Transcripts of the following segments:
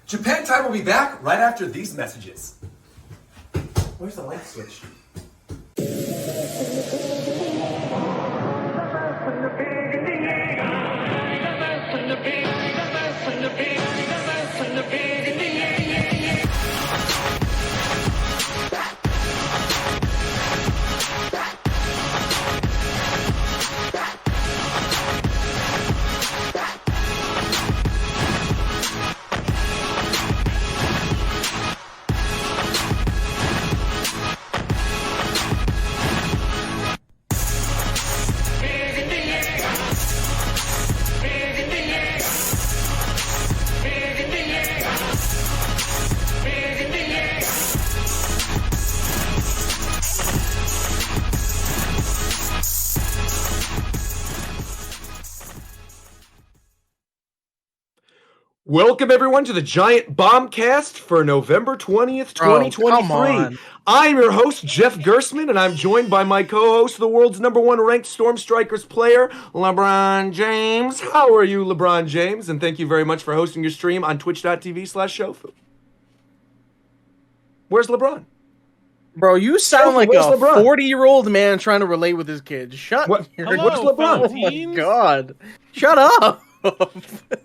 Japan Time will be back right after these messages. Where's the light switch? Welcome, everyone, to the Giant Bombcast for November 20th, 2023. I'm your host, Jeff Gersman, and I'm joined by my co-host, the world's #1 ranked Storm Strikers player, LeBron James. How are you, LeBron James? And thank you very much for hosting your stream on twitch.tv/Shofu. Where's LeBron? Bro, you sound like a 40-year-old man trying to relate with his kid. Shut up. Where's LeBron? Oh my god. Shut up.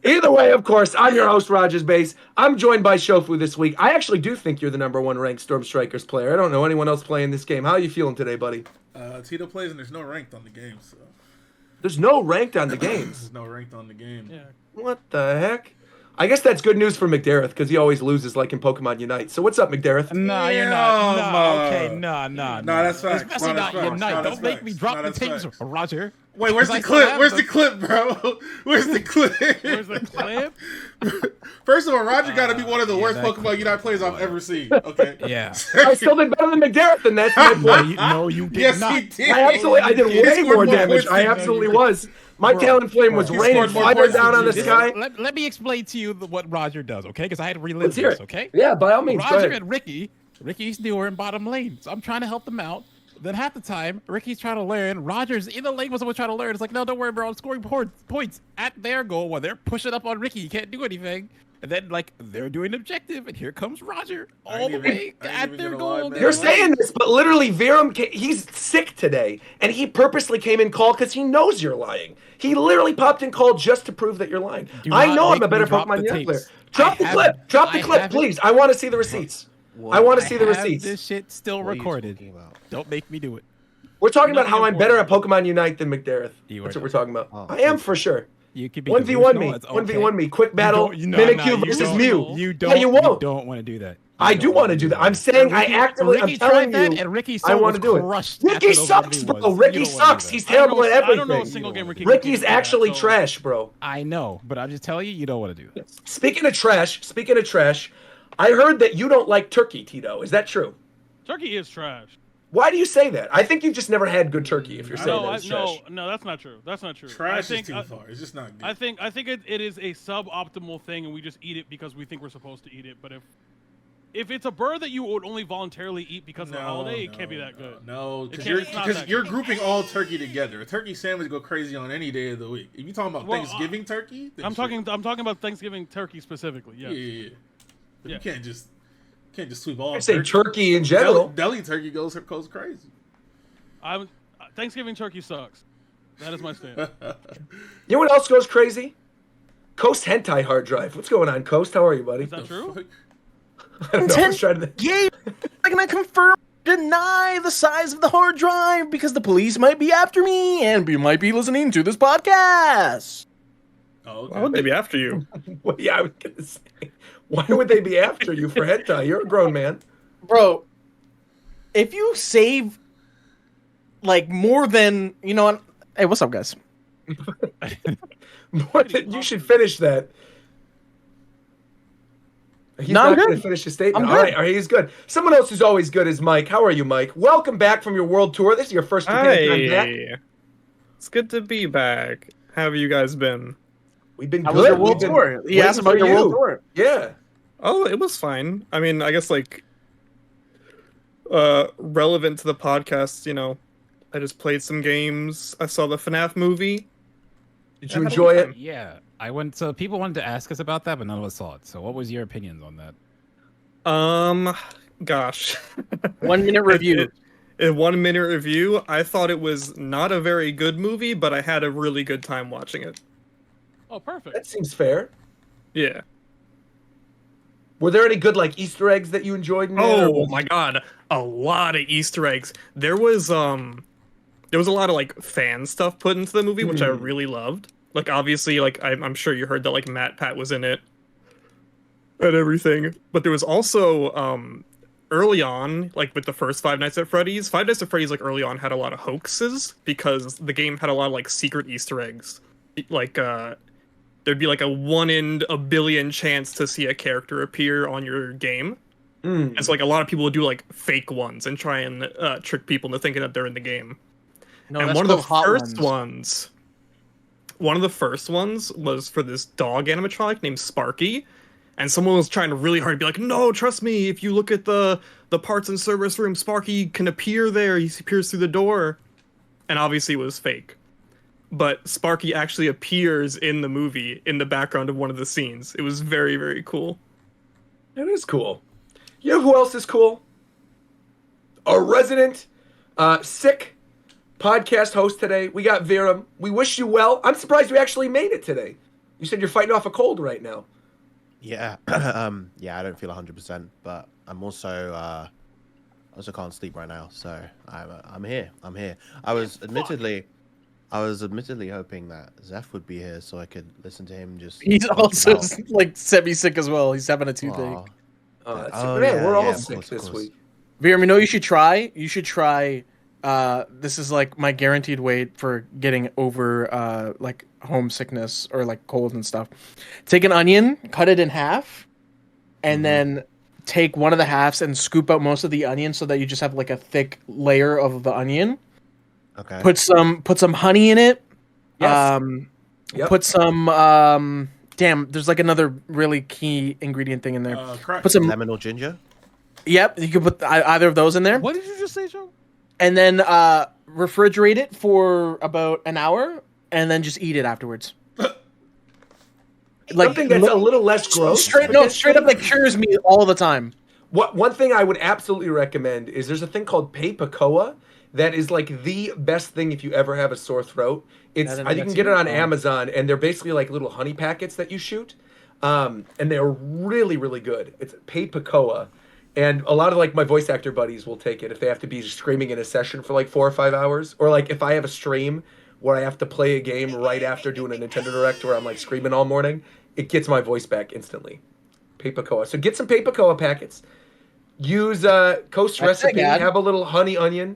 Either way, of course, I'm your host, Rogers Base. I'm joined by Shofu this week. I actually do think you're the #1 ranked Storm Strikers player. I don't know anyone else playing this game. How are you feeling today, buddy? Tito plays and there's no ranked on the game, so. There's no ranked on the games. There's no ranked on the game. Yeah. What the heck? I guess that's good news for McDareth because he always loses like in Pokemon Unite. So what's up, McDareth? Nah, you're not. No, okay, nah. No, that's facts. Especially not Unite. Don't make me drop the tapes, Roger. Wait, where's the clip? Where's the clip, bro? Where's the clip? Where's the clip? First of all, Roger got to be one of the worst Pokemon Unite players I've ever seen. Okay. Yeah. I still did better than McDareth, and that's my point. No, you did Yes, not. he did. I did way scored more more damage. points I than absolutely you. was. My Talon Flame was He raining scored more fire points down than on the you did. sky. Let me explain to you what Roger does, okay? Because I had to relive Let's hear this, it. okay? Yeah, by all means, go Roger ahead. and Ricky's newer in bottom lane, so I'm trying to help them out. Then half the time, Ricky's trying to learn. Roger's in the lane when someone's trying to learn. It's like, no, don't worry, bro. I'm scoring points at their goal while they're pushing up on Ricky. He can't do anything. And then, like, they're doing objective, and here comes Roger all the way at their goal. You're saying this, but literally, Viram, he's sick today, and he purposely came in call because he knows you're lying. He literally popped in call just to prove that you're lying. I know I'm a better Pokemon Unite player. Drop the clip. Drop the clip, please. I want to see the receipts. I want to see the receipts. This shit still recorded. Don't make me do it. We're talking about how I'm better at Pokemon Unite than McDareth. You That's are what we're talking about. I am for sure. You could be 1v1 me. delusional, it's 1v1 me. Quick battle. Mimikyu versus Mew. You don't. Yeah, you won't. You don't want to do that. I do want to do that. I'm saying I actively. I'm telling you. And Ricky I want to do it. Ricky sucks, bro. Ricky sucks. He's terrible at everything. I don't know a single game Ricky. Ricky's actually trash, bro. I know, but I'm just telling you, you don't want to do that. Speaking of trash, I heard that you don't like turkey, Tito. Is that true? Turkey is trash. Why do you say that? I think you've just never had good turkey. If you're saying that's trash. No, that's not true. That's not true. Trash is too far. It's just not good. I think it is a suboptimal thing, and we just eat it because we think we're supposed to eat it. But if it's a bird that you would only voluntarily eat because of the holiday, it can't be that good. No, because you're grouping all turkey together. A turkey sandwich go crazy on any day of the week. If you're talking about Thanksgiving turkey, I'm talking about Thanksgiving turkey specifically. Yes. Yeah. You can't just sweep all. I say turkey in general. Deli turkey goes crazy. Thanksgiving turkey sucks. That is my stand. You know what else goes crazy? Coast Hentai hard drive. What's going on, Coast? How are you, buddy? Is that true? I don't know. I was trying to... Yeah, I'm gonna confirm, deny the size of the hard drive because the police might be after me and we might be listening to this podcast. Oh, okay. Why would they be after you? Well, yeah, I was gonna say. Why would they be after you for hentai? You're a grown man. Bro, if you save, like, more than, you know what? Hey, what's up, guys? You should finish that. He's No, I'm not going to good. finish his statement. I'm All good. right, he's good. Someone else who's always good is Mike. How are you, Mike? Welcome back from your world tour. This is your first time back. It's good to be back. How have you guys been? We've been How good. was your world We've been tour? He waiting asked about for your you. world tour. Yeah. Oh, it was fine. I mean, I guess, like, relevant to the podcast, you know, I just played some games. I saw the FNAF movie. Did you enjoy it? Yeah, I went. So people wanted to ask us about that, but none of us saw it. So what was your opinions on that? Gosh. 1 minute review. In 1 minute review, I thought it was not a very good movie, but I had a really good time watching it. Oh, perfect. That seems fair. Yeah. Were there any good like Easter eggs that you enjoyed in there? Oh my god, a lot of Easter eggs. There was a lot of like fan stuff put into the movie, which I really loved. Like obviously, like I'm sure you heard that like Matt Pat was in it and everything. But there was also early on, like with the first Five Nights at Freddy's, like early on had a lot of hoaxes because the game had a lot of like secret Easter eggs. Like there'd be like a 1 in a billion chance to see a character appear on your game. And so like a lot of people would do like fake ones and try and trick people into thinking that they're in the game. No, and that's one of the called hot first ones was for this dog animatronic named Sparky. And someone was trying really hard to be like, no, trust me, if you look at the parts and service room, Sparky can appear there. He appears through the door. And obviously it was fake. But Sparky actually appears in the movie in the background of one of the scenes. It was very, very cool. That is cool. You know who else is cool? A resident sick podcast host today. We got Viram. We wish you well. I'm surprised you actually made it today. You said you're fighting off a cold right now. Yeah, yeah, I don't feel 100%, but I'm also can't sleep right now, so I'm here. I was admittedly hoping that Zeph would be here so I could listen to him just. He's also like semi-sick as well. He's having a toothache. We're all sick this week. Viram, you know what you should try? You should try. This is like my guaranteed way for getting over like homesickness or like cold and stuff. Take an onion, cut it in half, and then take one of the halves and scoop out most of the onion so that you just have like a thick layer of the onion. Okay. Put some honey in it. Yes. Put some there's like another really key ingredient thing in there. Put some lemon or ginger. Yep, you can put either of those in there. What did you just say, Joe? And then refrigerate it for about an hour, and then just eat it afterwards. Like something that's a little less gross. Straight up like cures me all the time. One thing I would absolutely recommend is there's a thing called Peipacoa that is like the best thing if you ever have a sore throat. I think you can get it on Amazon, and they're basically like little honey packets that you shoot, and they're really, really good. It's Peipacoa. And a lot of like my voice actor buddies will take it if they have to be screaming in a session for like 4 or 5 hours, or like if I have a stream where I have to play a game right after doing a Nintendo Direct where I'm like screaming all morning, it gets my voice back instantly. Peipacoa. So get some Peipacoa packets. Use Coast recipe. Have a little honey onion,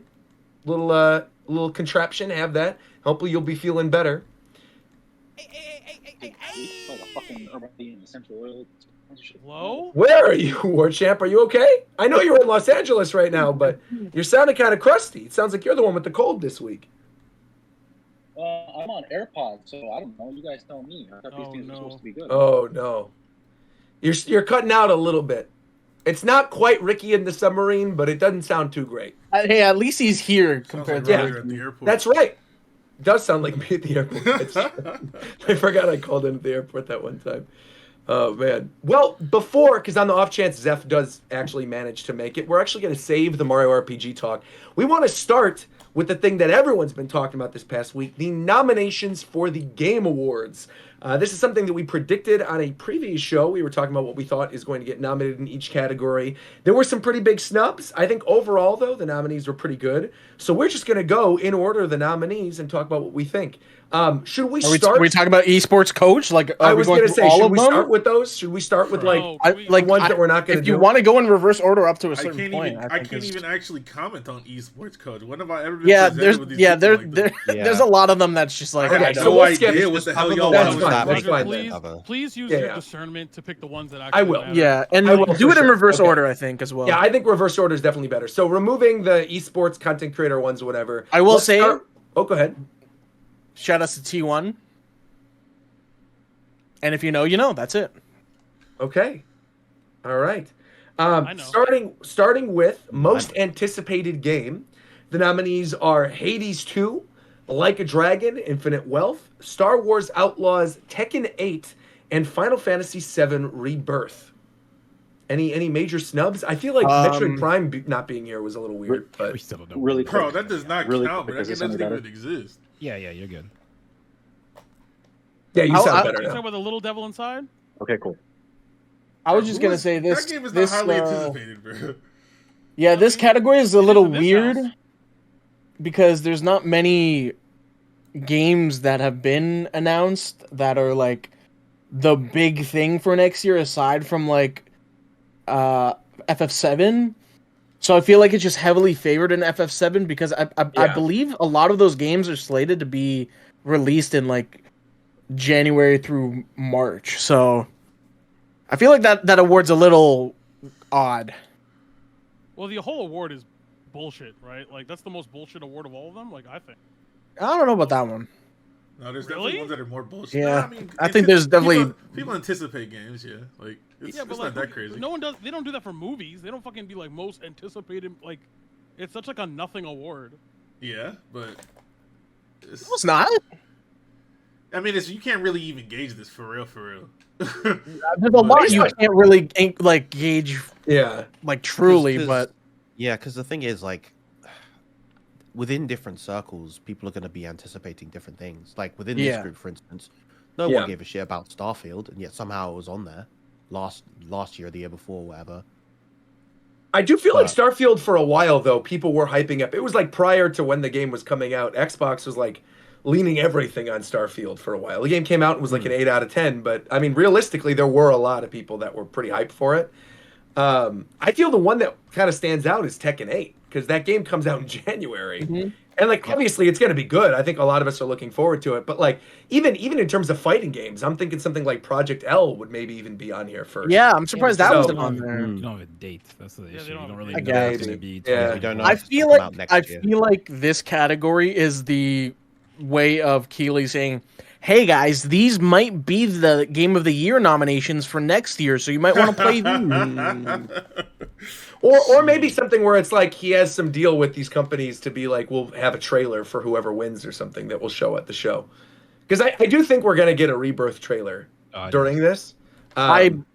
little contraption. Have that. Hopefully you'll be feeling better. Hello? Where are you, War Champ? Are you okay? I know you're in Los Angeles right now, but you're sounding kind of crusty. It sounds like you're the one with the cold this week. I'm on AirPods, so I don't know. You guys tell me. I thought these things were supposed to be good. Oh, no. You're cutting out a little bit. It's not quite Ricky in the submarine, but it doesn't sound too great. Hey, at least he's here compared to at the airport. That's right. It does sound like me at the airport. I forgot I called in at the airport that one time. Oh, man. Well, because on the off chance Zeph does actually manage to make it, we're actually going to save the Mario RPG talk. We want to start with the thing that everyone's been talking about this past week, the nominations for the Game Awards. This is something that we predicted on a previous show. We were talking about what we thought is going to get nominated in each category. There were some pretty big snubs. I think overall, though, the nominees were pretty good. So we're just going to go in order the nominees and talk about what we think. Should we start? Are we talking about esports coach? Like, I was going to say, should we start with those? Should we start with like ones that we're not going to do? If you want to go in reverse order up to a certain point, I can't even actually comment on esports coach. When have I ever been there's a lot of them that's just like I have no idea what the hell y'all want. Please use your discernment to pick the ones that actually I will. matter. Yeah, and do it in reverse order, I think, as well. Yeah, I think reverse order is definitely better. So removing the esports content creator ones or whatever. I will say. Oh, go ahead. Shout outs to T1. And if you know, you know. That's it. Okay. All right. Starting with most anticipated game, the nominees are Hades 2, Like a Dragon, Infinite Wealth, Star Wars Outlaws, Tekken 8, and Final Fantasy VII Rebirth. Any major snubs? I feel like Metroid Prime not being here was a little weird, but we still don't know. Really Bro, quick. that does not Really count. quick, That is game this any doesn't better? even exist. Yeah, you're good. yeah, you sound better You talking now. about the little devil inside? Okay, cool. I was just gonna say this. That game is this, not highly anticipated, bro. Yeah, this category is a little for this weird house. because there's not many games that have been announced that are like the big thing for next year aside from like FF7. So I feel like it's just heavily favored in FF7 because I believe a lot of those games are slated to be released in like January through March. So I feel like that award's a little odd. Well, the whole award is bullshit, right? Like that's the most bullshit award of all of them. Like I think. I don't know about that one. No, there's Really? definitely ones that are more bullshit. Yeah, No, I mean, I think there's definitely people anticipate games. Yeah, like it's, Yeah, but it's like not that crazy. no one does. They don't do that for movies. They don't fucking be like most anticipated. Like it's such like a nothing award. Yeah, but It's not. I mean, you can't really even gauge this for real, for real. There's a lot you can't really like gauge Yeah. like truly, 'Cause- but yeah, because the thing is, like, within different circles, people are going to be anticipating different things. Like within this Yeah. group, for instance, no Yeah. one gave a shit about Starfield, and yet somehow it was on there last year, or the year before, whatever. I do feel like Starfield for a while though, people were hyping up. It was like prior to when the game was coming out, Xbox was like leaning everything on Starfield for a while. The game came out and was like an 8 out of 10, but I mean realistically there were a lot of people that were pretty hyped for it. I feel the one that kind of stands out is Tekken 8 because that game comes out in January. And like obviously it's going to be good. I think a lot of us are looking forward to it, but like even in terms of fighting games, I'm thinking something like Project L would maybe even be on here first. yeah, I'm surprised that so- wasn't on there. You don't have a date. That's the issue. You don't don't have a really date. know I if it's guess. gonna be. Yeah. We don't know. I if it's feel gonna come like out next year. this category is the way of Keeley saying, "Hey guys, these might be the Game of the Year nominations for next year, so you might want to play these." Or maybe something where it's like he has some deal with these companies to be like, we'll have a trailer for whoever wins or something that will show at the show. Because I do think we're going to get a Rebirth trailer during this. I'm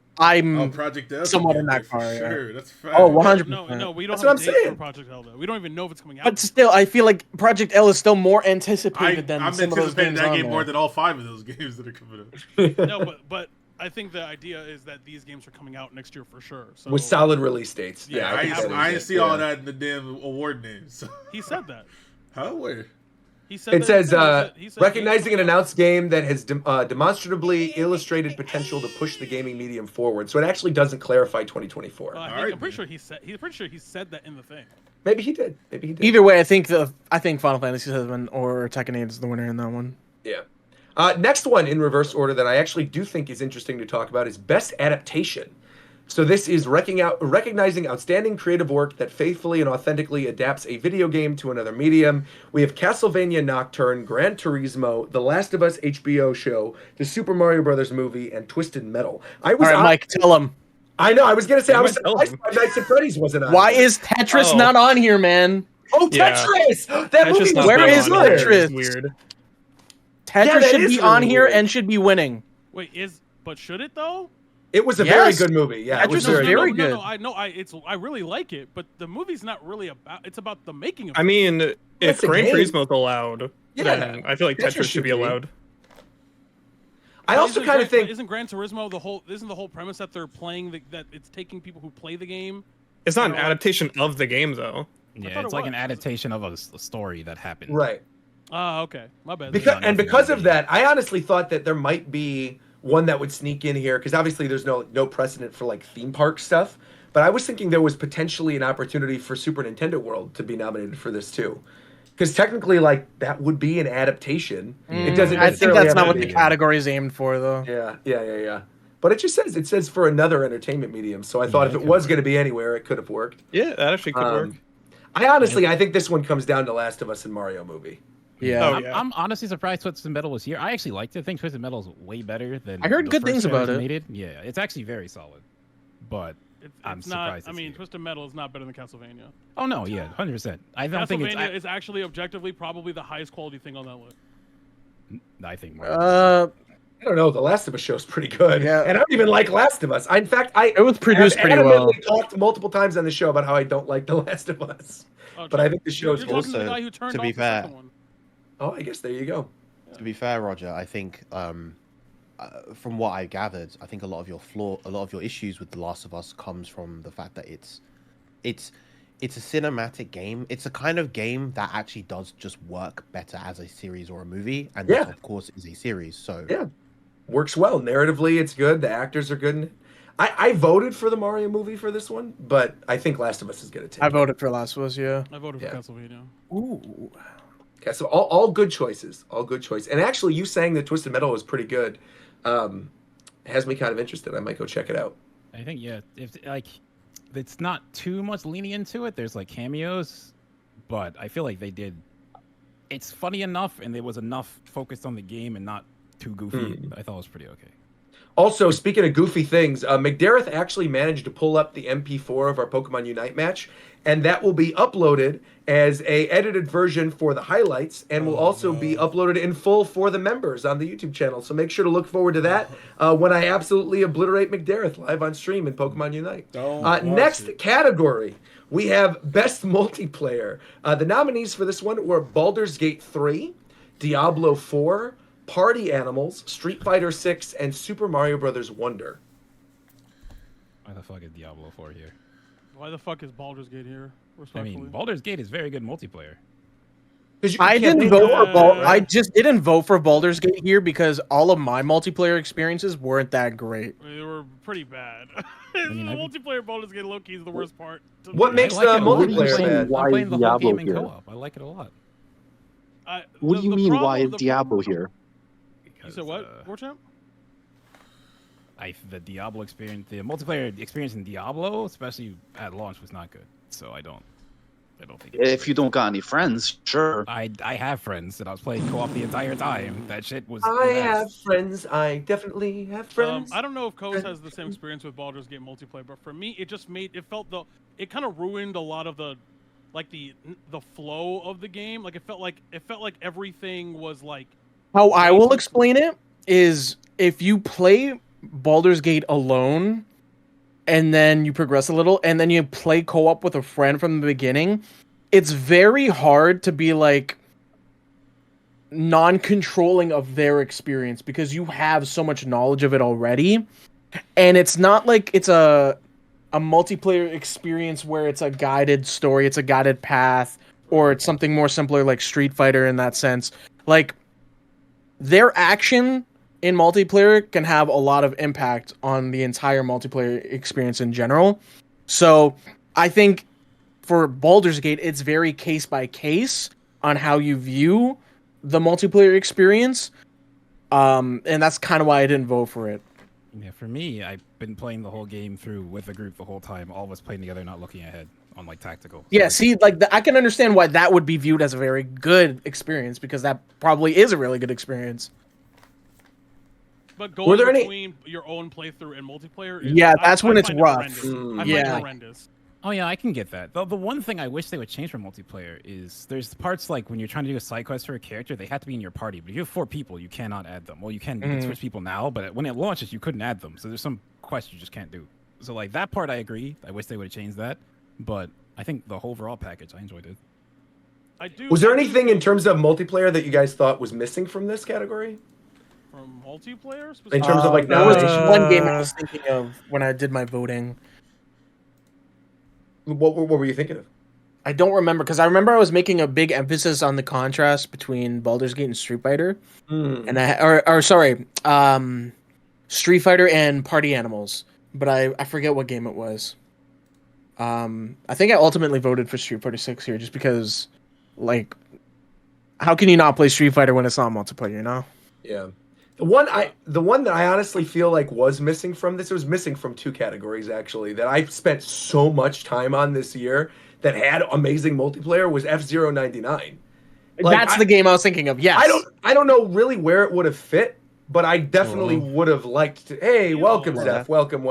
Project L somewhat should in be that there for car, yeah. sure. That's fine. oh 100%. No, we don't That's have what a I'm date saying. for Project L though. We don't even know if it's coming out. But still, I feel like Project L is still more anticipated than I'm some of those anticipating games that on game there. more than all 5 of those games that are coming up. No, but I think the idea is that these games are coming out next year for sure. So With solid release dates. Yeah, I think that I is didn't it, see yeah. all that in the damn award names. So. he said that. How? Where? He said It that says, he said recognizing an games announced game that has demonstrably illustrated potential to push the gaming medium forward. So it actually doesn't clarify 2024. coming out. Alright, I'm pretty sure he said that in the thing. Maybe he did. Maybe he did. Either way, I think Final Fantasy VII or Tekken 8 is the winner in that one. Yeah. Next one in reverse order that I actually do think is interesting to talk about is Best Adaptation. So this is recognizing outstanding creative work that faithfully and authentically adapts a video game to another medium. We have Castlevania Nocturne, Gran Turismo, The Last of Us HBO show, the Super Mario Brothers movie, and Twisted Metal. All right, Mike, tell him. I know. I was gonna say I was might tell surprised him. Five Nights at Freddy's wasn't on. Why here. is Tetris Oh. not on here, man? Oh, Yeah. Tetris! That Tetris movie was not Where being very is on here good. Tetris? is weird. Tetris Yeah, that should is be on really here weird. and should be winning. Wait, but should it though? It was a Yes. very good movie. Yeah, it Tetris was is very good. very no, good. No, I really like it, but the movie's not really about. It's about the making of. I mean, if It's a Gran game. Turismo is allowed, Yeah. then I feel like Tetris Tetris should be allowed. I also kind of think isn't Gran Turismo isn't the whole premise that they're playing that it's taking people who play the game. It's not an No. adaptation of the game, though. Yeah, thought it's it like an was. adaptation of a story that happened. right. Okay, my bad. Because of that, I honestly thought that there might be one that would sneak in here because obviously there's no precedent for like theme park stuff. But I was thinking there was potentially an opportunity for Super Nintendo World to be nominated for this too, because technically, like that would be an adaptation. It doesn't. I think necessarily that's have not to what the be. category is aimed for, though. Yeah. But it just says for another entertainment medium. So I thought if it was going to be anywhere, it could have worked. Yeah, that actually could work. I think this one comes down to Last of Us and Mario movie. Yeah. Oh, I'm honestly surprised Twisted Metal was here. I actually liked it. I think Twisted Metal is way better than. I heard the good first things two about it. Animated. Yeah, it's actually very solid. But It's not. I mean, Twisted Metal is not better than Castlevania. Oh no, yeah, 100%. I don't think Castlevania is actually objectively probably the highest quality thing on that list. I think more. I don't know. The Last of Us show is pretty good, Yeah. and I don't even like Last of Us. In fact, It was produced have pretty well. adamantly talked multiple times on the show about how I don't like The Last of Us. But I think the show is You're talking to the guy who turned to off be the fair. second one. Oh, I guess there you go. To be fair, Roger, I think from what I gathered, I think a lot of your issues with The Last of Us comes from the fact that it's a cinematic game. It's a kind of game that actually does just work better as a series or a movie, and this, of course, is a series. So yeah, works well narratively. It's good. The actors are good. In it. I voted for the Mario movie for this one, but I think Last of Us is going to take. I voted for Last of Us. Yeah. I voted for Castlevania. Ooh. Okay, so all good choices. All good choices. And actually, you saying that Twisted Metal was pretty good has me kind of interested. I might go check it out. I think if it's not too much leaning into it. There's like cameos, but I feel like they did. It's funny enough, and there was enough focused on the game and not too goofy. I thought it was pretty okay. Also, speaking of goofy things, McDareth actually managed to pull up the MP4 of our Pokemon Unite match, and that will be uploaded as a edited version for the highlights, and will also be uploaded in full for the members on the YouTube channel. So make sure to look forward to that when I absolutely obliterate McDareth live on stream in Pokemon Unite. Next category, we have Best Multiplayer. The nominees for this one were Baldur's Gate 3, Diablo 4, Party Animals, Street Fighter 6, and Super Mario Bros. Wonder. Why the fuck is Diablo 4 here? Why the fuck is Baldur's Gate here? I mean, Baldur's Gate is very good multiplayer. I didn't vote for I just didn't vote for Baldur's Gate here because all of my multiplayer experiences weren't that great. They were pretty bad. The multiplayer Baldur's Gate low-key is the worst part. What makes the multiplayer bad? I'm playing the whole game in co-op. I like it a lot. What do you mean, why is Diablo here? You said what, Warchamp? The Diablo experience, the multiplayer experience in Diablo, especially at launch, was not good. So I don't think. If you don't got any friends, sure. I have friends, and I was playing co-op the entire time. That shit was. I have friends. I definitely have friends. I don't know if Coase has the same experience with Baldur's Gate multiplayer, but for me, it it kind of ruined a lot of the flow of the game. Like it felt like everything was like. How I will explain it is if you play Baldur's Gate alone and then you progress a little and then you play co-op with a friend from the beginning, it's very hard to be like non-controlling of their experience because you have so much knowledge of it already. And it's not like it's a multiplayer experience where it's a guided story, it's a guided path, or it's something more simpler like Street Fighter in that sense. Like their action in multiplayer can have a lot of impact on the entire multiplayer experience in general. So I think for Baldur's Gate, it's very case by case on how you view the multiplayer experience. And that's kind of why I didn't vote for it. Yeah, for me, I've been playing the whole game through with a group the whole time, all of us playing together, not looking ahead on like tactical. Yeah, see, I can understand why that would be viewed as a very good experience because that probably is a really good experience. But going between your own playthrough and multiplayer, that's when it's rough. I find it horrendous. Oh yeah, I can get that. The one thing I wish they would change from multiplayer is there's parts like when you're trying to do a side quest for a character, they have to be in your party. But if you have 4 people, you cannot add them. Well, you can switch people now, but when it launches, you couldn't add them. So there's some quests you just can't do. So like that part, I agree. I wish they would have changed that. But I think the whole overall package, I enjoyed it. Was there anything in terms of multiplayer that you guys thought was missing from this category? From multiplayer? In terms of like there was one game I was thinking of when I did my voting. What were you thinking of? I don't remember because I remember I was making a big emphasis on the contrast between Baldur's Gate and Street Fighter, and Street Fighter and Party Animals. But I forget what game it was. I think I ultimately voted for Street Fighter 6 here just because, like, how can you not play Street Fighter when it's not multiplayer? You know? Yeah. The one that I honestly feel like was missing from this, it was missing from 2 categories actually, that I spent so much time on this year that had amazing multiplayer was F-Zero 99. That's the game I was thinking of, yes. I don't know really where it would have fit, but I definitely would have liked to. Hey, welcome, Zeph. Welcome.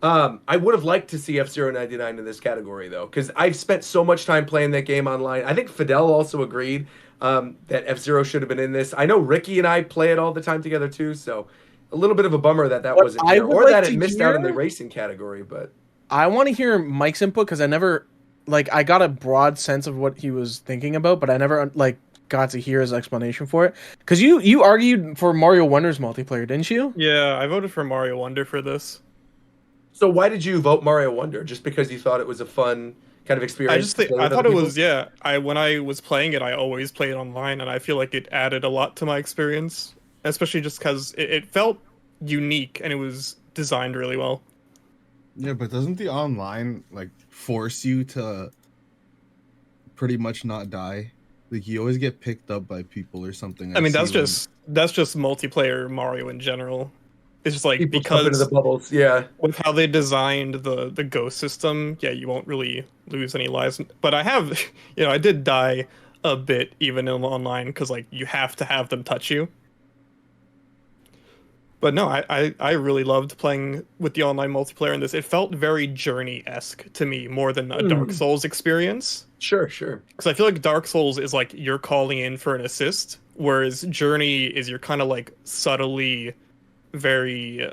I would have liked to see F-Zero 99 in this category, though, because I've spent so much time playing that game online. I think Fadel also agreed that F-Zero should have been in this. I know Ricky and I play it all the time together, too, so a little bit of a bummer that What wasn't I here, would or like that to it missed out in the hear- racing category, but... I want to hear Mike's input because I never, like, I got a broad sense of what he was thinking about, but I never, like, got to hear his explanation for it. Because you argued for Mario Wonder's multiplayer, didn't you? Yeah, I voted for Mario Wonder for this. So why did you vote Mario Wonder? Just because you thought it was a fun kind of experience? I just think to play I with thought other it people? was when I was playing it, I always played online, and I feel like it added a lot to my experience, especially just because it felt unique and it was designed really well. Yeah, but doesn't the online like force you to pretty much not die? Like you always get picked up by people or something. I mean, that's see when- just multiplayer Mario in general. It's just like People jump into because the bubbles, yeah. with how they designed the ghost system, yeah, you won't really lose any lives. But I have, I did die a bit even in online because like you have to have them touch you. But no, I really loved playing with the online multiplayer in this. It felt very Journey-esque to me more than a Dark Souls experience. Sure. Because I feel like Dark Souls is like you're calling in for an assist, whereas Journey is you're kind of like subtly very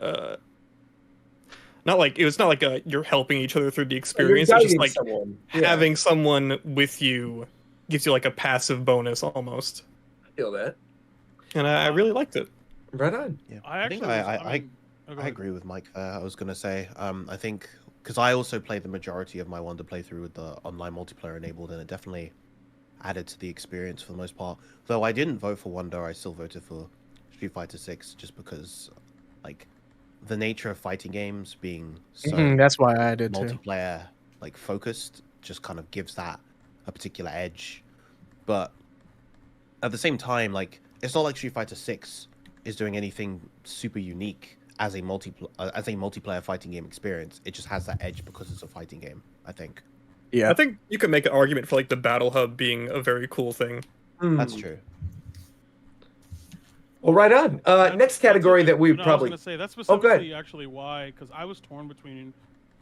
not like it's not like you're helping each other through the experience. It's just like having someone with you gives you like a passive bonus almost. I feel that. And I really liked it. Right on. Yeah, I I agree with Mike there. I was gonna say, I think because I also played the majority of my Wonder playthrough with the online multiplayer enabled, and it definitely added to the experience for the most part. Though I didn't vote for Wonder, I still voted for Street Fighter 6 just because, like, the nature of fighting games being so That's why I did too. multiplayer like focused just kind of gives that a particular edge. But at the same time, it's not like Street Fighter 6 is doing anything super unique as a multiplayer fighting game experience. It just has that edge because it's a fighting game, I think. Yeah, I think you could make an argument for like the battle hub being a very cool thing. That's true. Well, right on. Next category that we probably... I was going to say, that's specifically actually why, because I was torn between...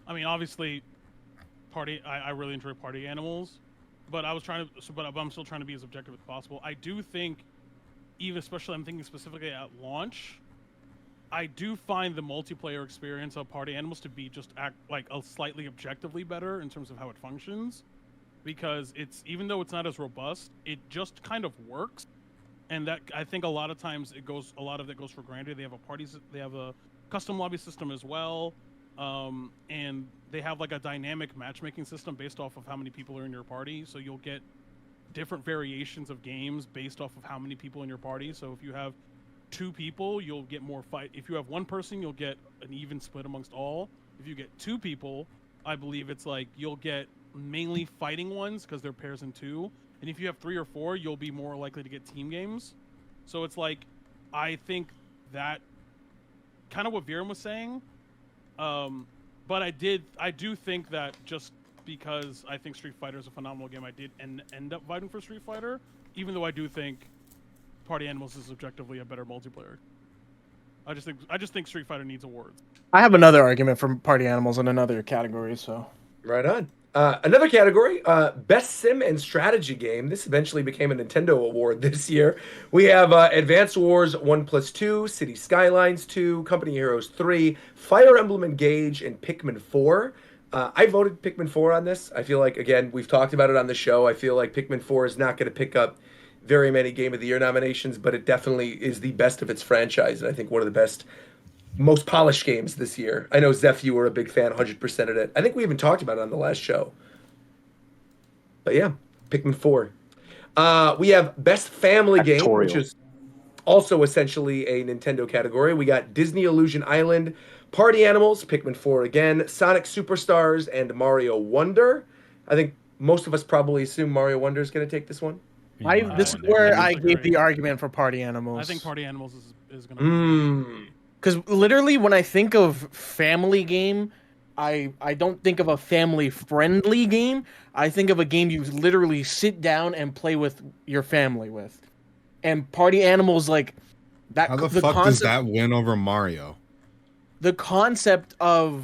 I mean, obviously, I really enjoy party animals, but I'm still trying to be as objective as possible. I do think, especially I'm thinking specifically at launch, I do find the multiplayer experience of Party Animals to be just slightly objectively better in terms of how it functions, because even though it's not as robust, it just kind of works. And that I think a lot of times a lot of it goes for granted. They have a custom lobby system as well, and they have like a dynamic matchmaking system based off of how many people are in your party. So you'll get different variations of games based off of how many people in your party. So if you have 2 people, you'll get more fight. If you have 1 person, you'll get an even split amongst all. If you get 2 people, I believe it's like you'll get mainly fighting ones because they're pairs in 2. And if you have 3 or 4, you'll be more likely to get team games. So it's like, I think that kind of what Viren was saying. But I do think that just because I think Street Fighter is a phenomenal game, I did end up voting for Street Fighter, even though I do think Party Animals is objectively a better multiplayer. I just think Street Fighter needs awards. I have another argument for Party Animals in another category, so... Right on. Another category, Best Sim and Strategy Game. This eventually became a Nintendo award this year. We have Advance Wars 1+2, City Skylines 2, Company Heroes 3, Fire Emblem Engage, and Pikmin 4. I voted Pikmin 4 on this. I feel like, again, we've talked about it on the show. I feel like Pikmin 4 is not going to pick up very many Game of the Year nominations, but it definitely is the best of its franchise, and I think one of the best, most polished games this year. I know, Zeph, you were a big fan, 100% of it. I think we even talked about it on the last show. But yeah, Pikmin 4. We have Best Family Game, which is also essentially a Nintendo category. We got Disney Illusion Island, Party Animals, Pikmin 4 again, Sonic Superstars, and Mario Wonder. I think most of us probably assume Mario Wonder is going to take this one. This is where I gave the argument for Party Animals. I think Party Animals is going to... Because literally, when I think of family game, I don't think of a family-friendly game. I think of a game you literally sit down and play with your family with. And Party Animals, like... that. How the fuck does that win over Mario? The concept of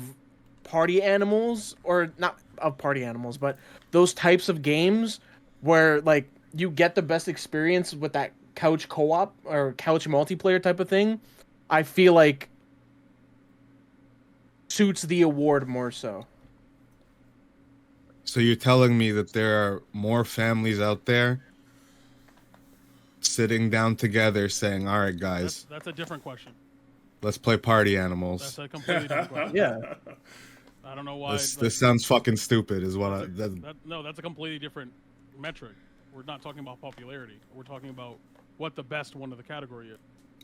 party animals, or not of party animals, but those types of games where like you get the best experience with that couch co-op or couch multiplayer type of thing, I feel like suits the award more so. So you're telling me that there are more families out there sitting down together saying, all right, guys, That's a different question. let's play party animals. That's a completely different question. Yeah. I don't know why. This sounds fucking stupid is what No, that's a completely different metric. We're not talking about popularity. We're talking about what the best one of the category is.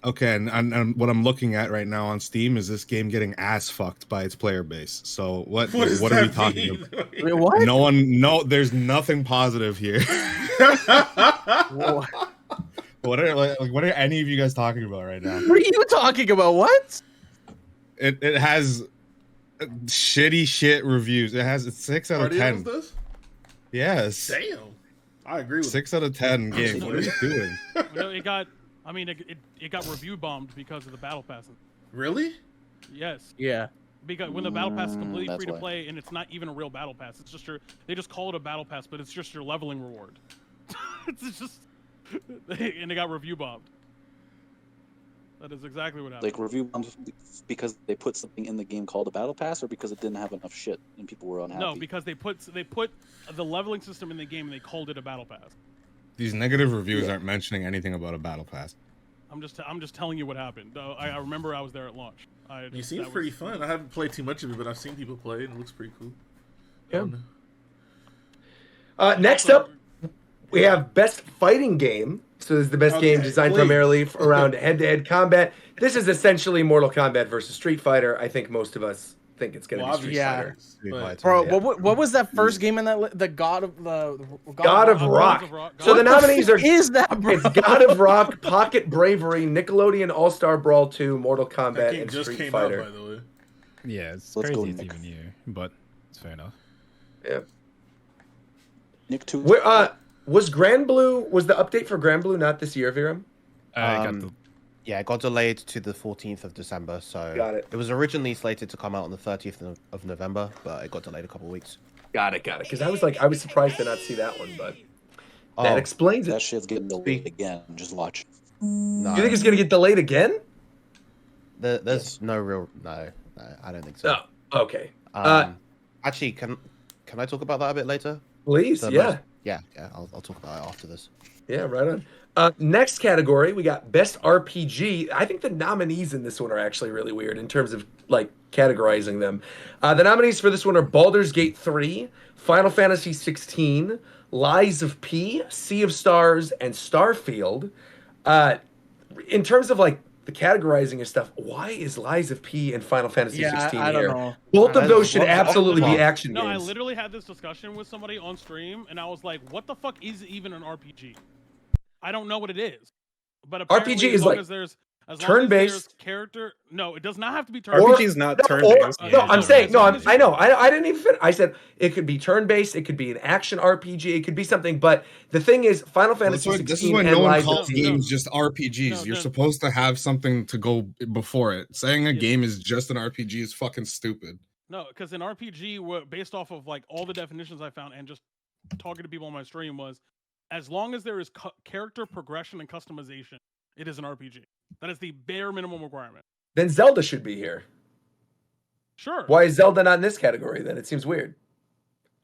Okay, and what I'm looking at right now on Steam is this game getting ass fucked by its player base. So what are we talking about? Wait, what? There's nothing positive here. What are any of you guys talking about right now? What are you talking about? What? It has shitty shit reviews. It's 6 out of 10. Does? Yes. Damn. I agree with 6 out of 10 game. What are you doing? It got review bombed because of the battle passes. Really? Yes. Yeah. Because when the battle pass is completely that's free to why. play, and it's not even a real battle pass, it's just they just call it a battle pass, but it's just your leveling reward. It's just, and it got review bombed. That is exactly what happened. Like review bombs because they put something in the game called a battle pass, or because it didn't have enough shit and people were unhappy. No, because they put the leveling system in the game and they called it a battle pass. These negative reviews aren't mentioning anything about a battle pass. I'm just telling you what happened. I remember I was there at launch. It seems pretty fun. I haven't played too much of it, but I've seen people play it and it looks pretty cool. Yeah. Next up, we have best fighting game. So this is the best game designed primarily around head-to-head combat. This is essentially Mortal Kombat versus Street Fighter. I think most of us think it's going to be Street Fighter. Bro, what was that first game in that? The God of Rock. So the nominees are is that, bro? It's God of Rock, Pocket Bravery, Nickelodeon All-Star Brawl 2, Mortal Kombat, and just Street came Fighter. out, by the way. Yeah, it's Let's go, crazy it's Nick. even here, but it's fair enough. Yeah. Nick 2. Was Granblue, was the update for Granblue not this year, Viram? Yeah, it got delayed to the 14th of December, so Got it. It was originally slated to come out on the 30th of November, but it got delayed a couple of weeks. Got it. Because I was surprised to not see that one, but that explains That it. shit's getting delayed again. Just watch. No, You think it's gonna get delayed again? there's no, I don't think so. Oh, okay. Actually, can I talk about that a bit later? Please, yeah. Yeah, I'll talk about it after this. Yeah, right on. Next category, we got Best RPG. I think the nominees in this one are actually really weird in terms of like categorizing them. The nominees for this one are Baldur's Gate 3, Final Fantasy 16, Lies of P, Sea of Stars, and Starfield. In terms of like the categorizing of stuff, why is Lies of P and Final Fantasy 16 I don't here? know. Both of those should absolutely be action No, games. I literally had this discussion with somebody on stream, and I was like, "What the fuck is even an RPG?" I don't know what it is, but apparently, RPG is like turn-based character. No, it does not have to be turn-based. RPG is not turn-based. I'm saying no. I know. I didn't even. I said it could be turn-based. It could be an action RPG. It could be something. But the thing is, Final Fantasy 16 This is why and no one Lies calls of P. games just RPGs. You're supposed to have something to go before it. Saying a game is just an RPG is fucking stupid. No, because an RPG, based off of like all the definitions I found and just talking to people on my stream, was as long as there is character progression and customization, it is an RPG. That is the bare minimum requirement. Then Zelda should be here. Sure. Why is Zelda not in this category? Then it seems weird.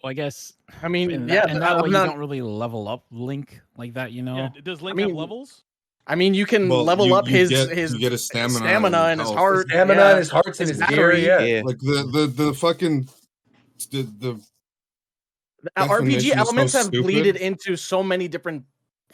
Well, I guess. I mean, in yeah, that way I'm you not- don't really level up Link like that, you know. Yeah, does Link have levels? I mean, you can Well, level you- up you his get- his you get his stamina and his health. heart, Stamina and his hearts and his gear. Yeah. Like the fucking the RPG definition is so elements have stupid. bleeded into so many different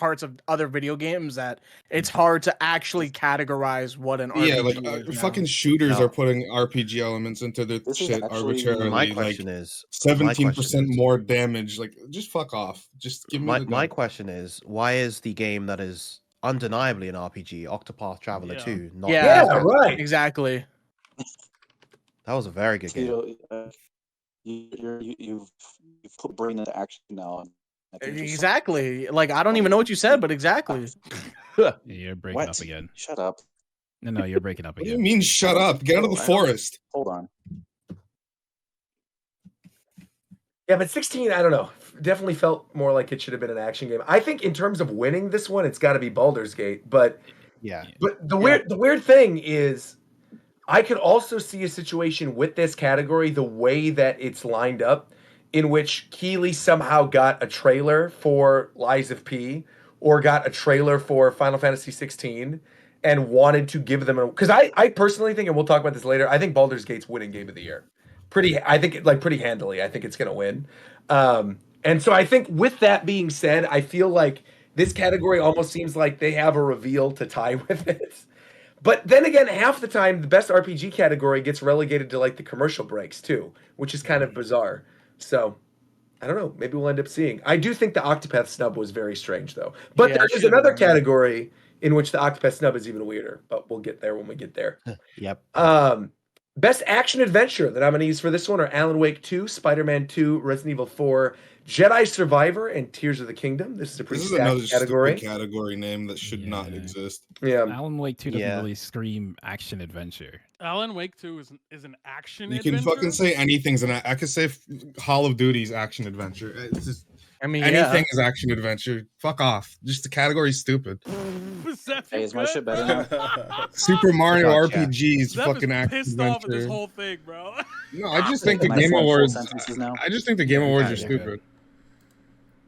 parts of other video games that it's hard to actually categorize what an RPG Yeah, like is now. fucking shooters are putting RPG elements into their This is shit actually- arbitrarily. My question like is 17% more damage. Like, just fuck off. Just give me my question is, why is the game that is undeniably an RPG, Octopath Traveler 2, not? Exactly. That was a very good game. Tito, you've put brain into action now. I think you're Exactly. Like I don't even know what you said, but exactly. Yeah, you're breaking What? up again. Shut up. No, you're breaking up What do you again. mean shut up? Get out of the forest. Hold on. Yeah, but 16, I don't know. Definitely felt more like it should have been an action game. I think in terms of winning this one, it's got to be Baldur's Gate. But the weird thing is, I could also see a situation with this category, the way that it's lined up, in which Keeley somehow got a trailer for Lies of P or got a trailer for Final Fantasy 16 and wanted to give them because I personally think, and we'll talk about this later, I think Baldur's Gate's winning game of the year. Pretty handily. I think it's gonna win. And so I think with that being said, I feel like this category almost seems like they have a reveal to tie with it. But then again, half the time the best RPG category gets relegated to like the commercial breaks too, which is kind of bizarre. So I don't know. Maybe we'll end up seeing. I do think the Octopath snub was very strange though. But there is another category in which the Octopath snub is even weirder. But we'll get there when we get there. Yep. Best action adventure. The nominees for this one are Alan Wake 2, Spider-Man 2, Resident Evil 4, Jedi Survivor, and Tears of the Kingdom. This is a pretty stacked category. Category name that should not exist. Yeah, Alan Wake 2 doesn't really scream action adventure. Alan Wake 2 is an action. You can fucking say anything's an. I could say Call of Duty's action adventure. It's just, anything is action adventure. Fuck off. Just the category's stupid. Hey, is my shit better now? Super Mario RPG's Zep fucking is action pissed adventure. off at this whole thing, bro. No, I just think the Game Awards. I just think the Game Awards are stupid.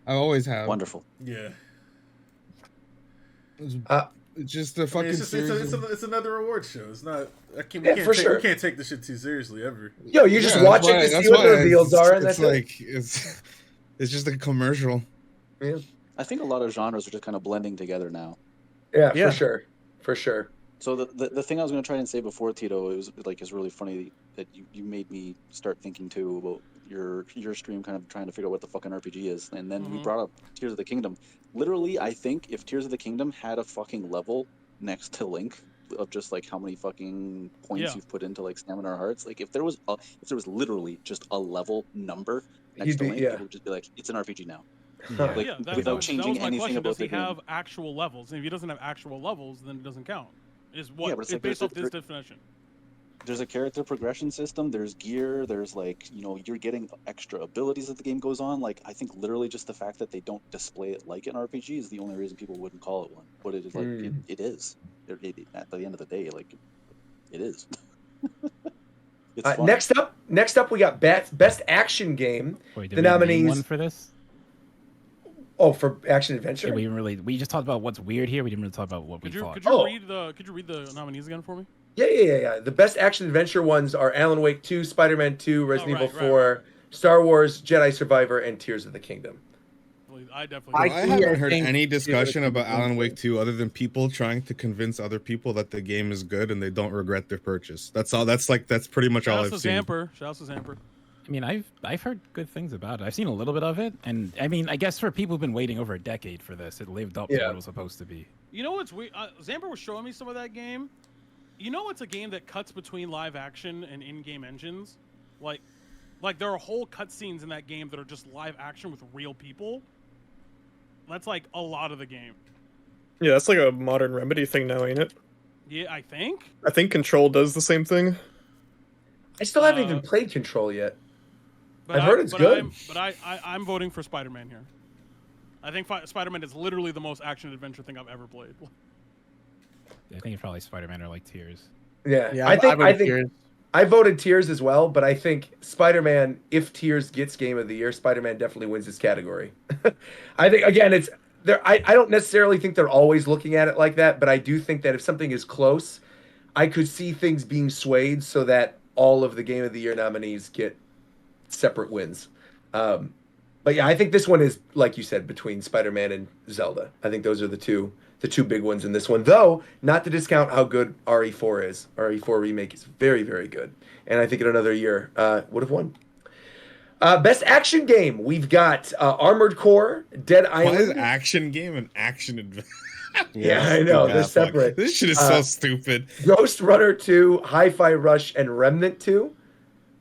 I always have. Wonderful. Yeah. It's just a fucking. It's another award show. It's not. We can't take this shit too seriously ever. Yo, you just watch it to see what the reveals are, and that's like it's just a commercial. Yeah. I think a lot of genres are just kind of blending together now. Yeah, for sure. So the thing I was going to try and say before, Tito, it was like it's really funny that you made me start thinking too about your stream, kind of trying to figure out what the fucking RPG is, and then we brought up Tears of the Kingdom. Literally, I think if Tears of the Kingdom had a fucking level next to Link of just like how many fucking points you've put into like stamina or hearts, like if there was literally just a level number next to Link, it would just be like it's an RPG now. Without changing anything about the game. Does he have actual levels? And if he doesn't have actual levels, then it doesn't count. It's like based off this definition. There's a character progression system. There's gear. There's like you're getting extra abilities as the game goes on. Like I think literally just the fact that they don't display it like an RPG is the only reason people wouldn't call it one. But it is like it is. At the end of the day, like it is. Next up, we got best action game. Wait, the nominees one for this. Oh, for action adventure. Yeah, we just talked about what's weird here. We didn't really talk about what we thought. Could you read the nominees again for me? Yeah. The best action adventure ones are Alan Wake 2, Spider-Man 2, Resident Evil 4, Star Wars, Jedi Survivor, and Tears of the Kingdom. I definitely. I haven't heard any discussion about Alan Wake 2 other than people trying to convince other people that the game is good and they don't regret their purchase. That's all. That's pretty much all I've seen. Shouts to Zamper. I mean, I've heard good things about it. I've seen a little bit of it, and I mean, I guess for people who've been waiting over a decade for this, it lived up to what it was supposed to be. You know what's weird? Zamper was showing me some of that game. You know, it's a game that cuts between live action and in-game engines. Like there are whole cutscenes in that game that are just live action with real people. That's like a lot of the game. Yeah, that's like a modern Remedy thing now, ain't it? Yeah, I think. I think Control does the same thing. I still haven't even played Control yet. I've heard it's good. I'm voting for Spider-Man here. I think Spider-Man is literally the most action-adventure thing I've ever played. I think it's probably Spider-Man or like Tears. Yeah, I think I voted Tears as well, but I think Spider-Man, if Tears gets Game of the Year, Spider-Man definitely wins this category. I think, again, it's there. I don't necessarily think they're always looking at it like that, but I do think that if something is close, I could see things being swayed so that all of the Game of the Year nominees get separate wins. But yeah, I think this one is, like you said, between Spider-Man and Zelda. I think those are the two big ones in this one. Though, not to discount how good RE4 is. RE4 Remake is very, very good. And I think in another year would have won. Best action game. We've got Armored Core, Dead Island. Why is action game and action adventure? Yeah, I know. They're separate. This shit is so stupid. Ghost Runner 2, Hi-Fi Rush, and Remnant 2.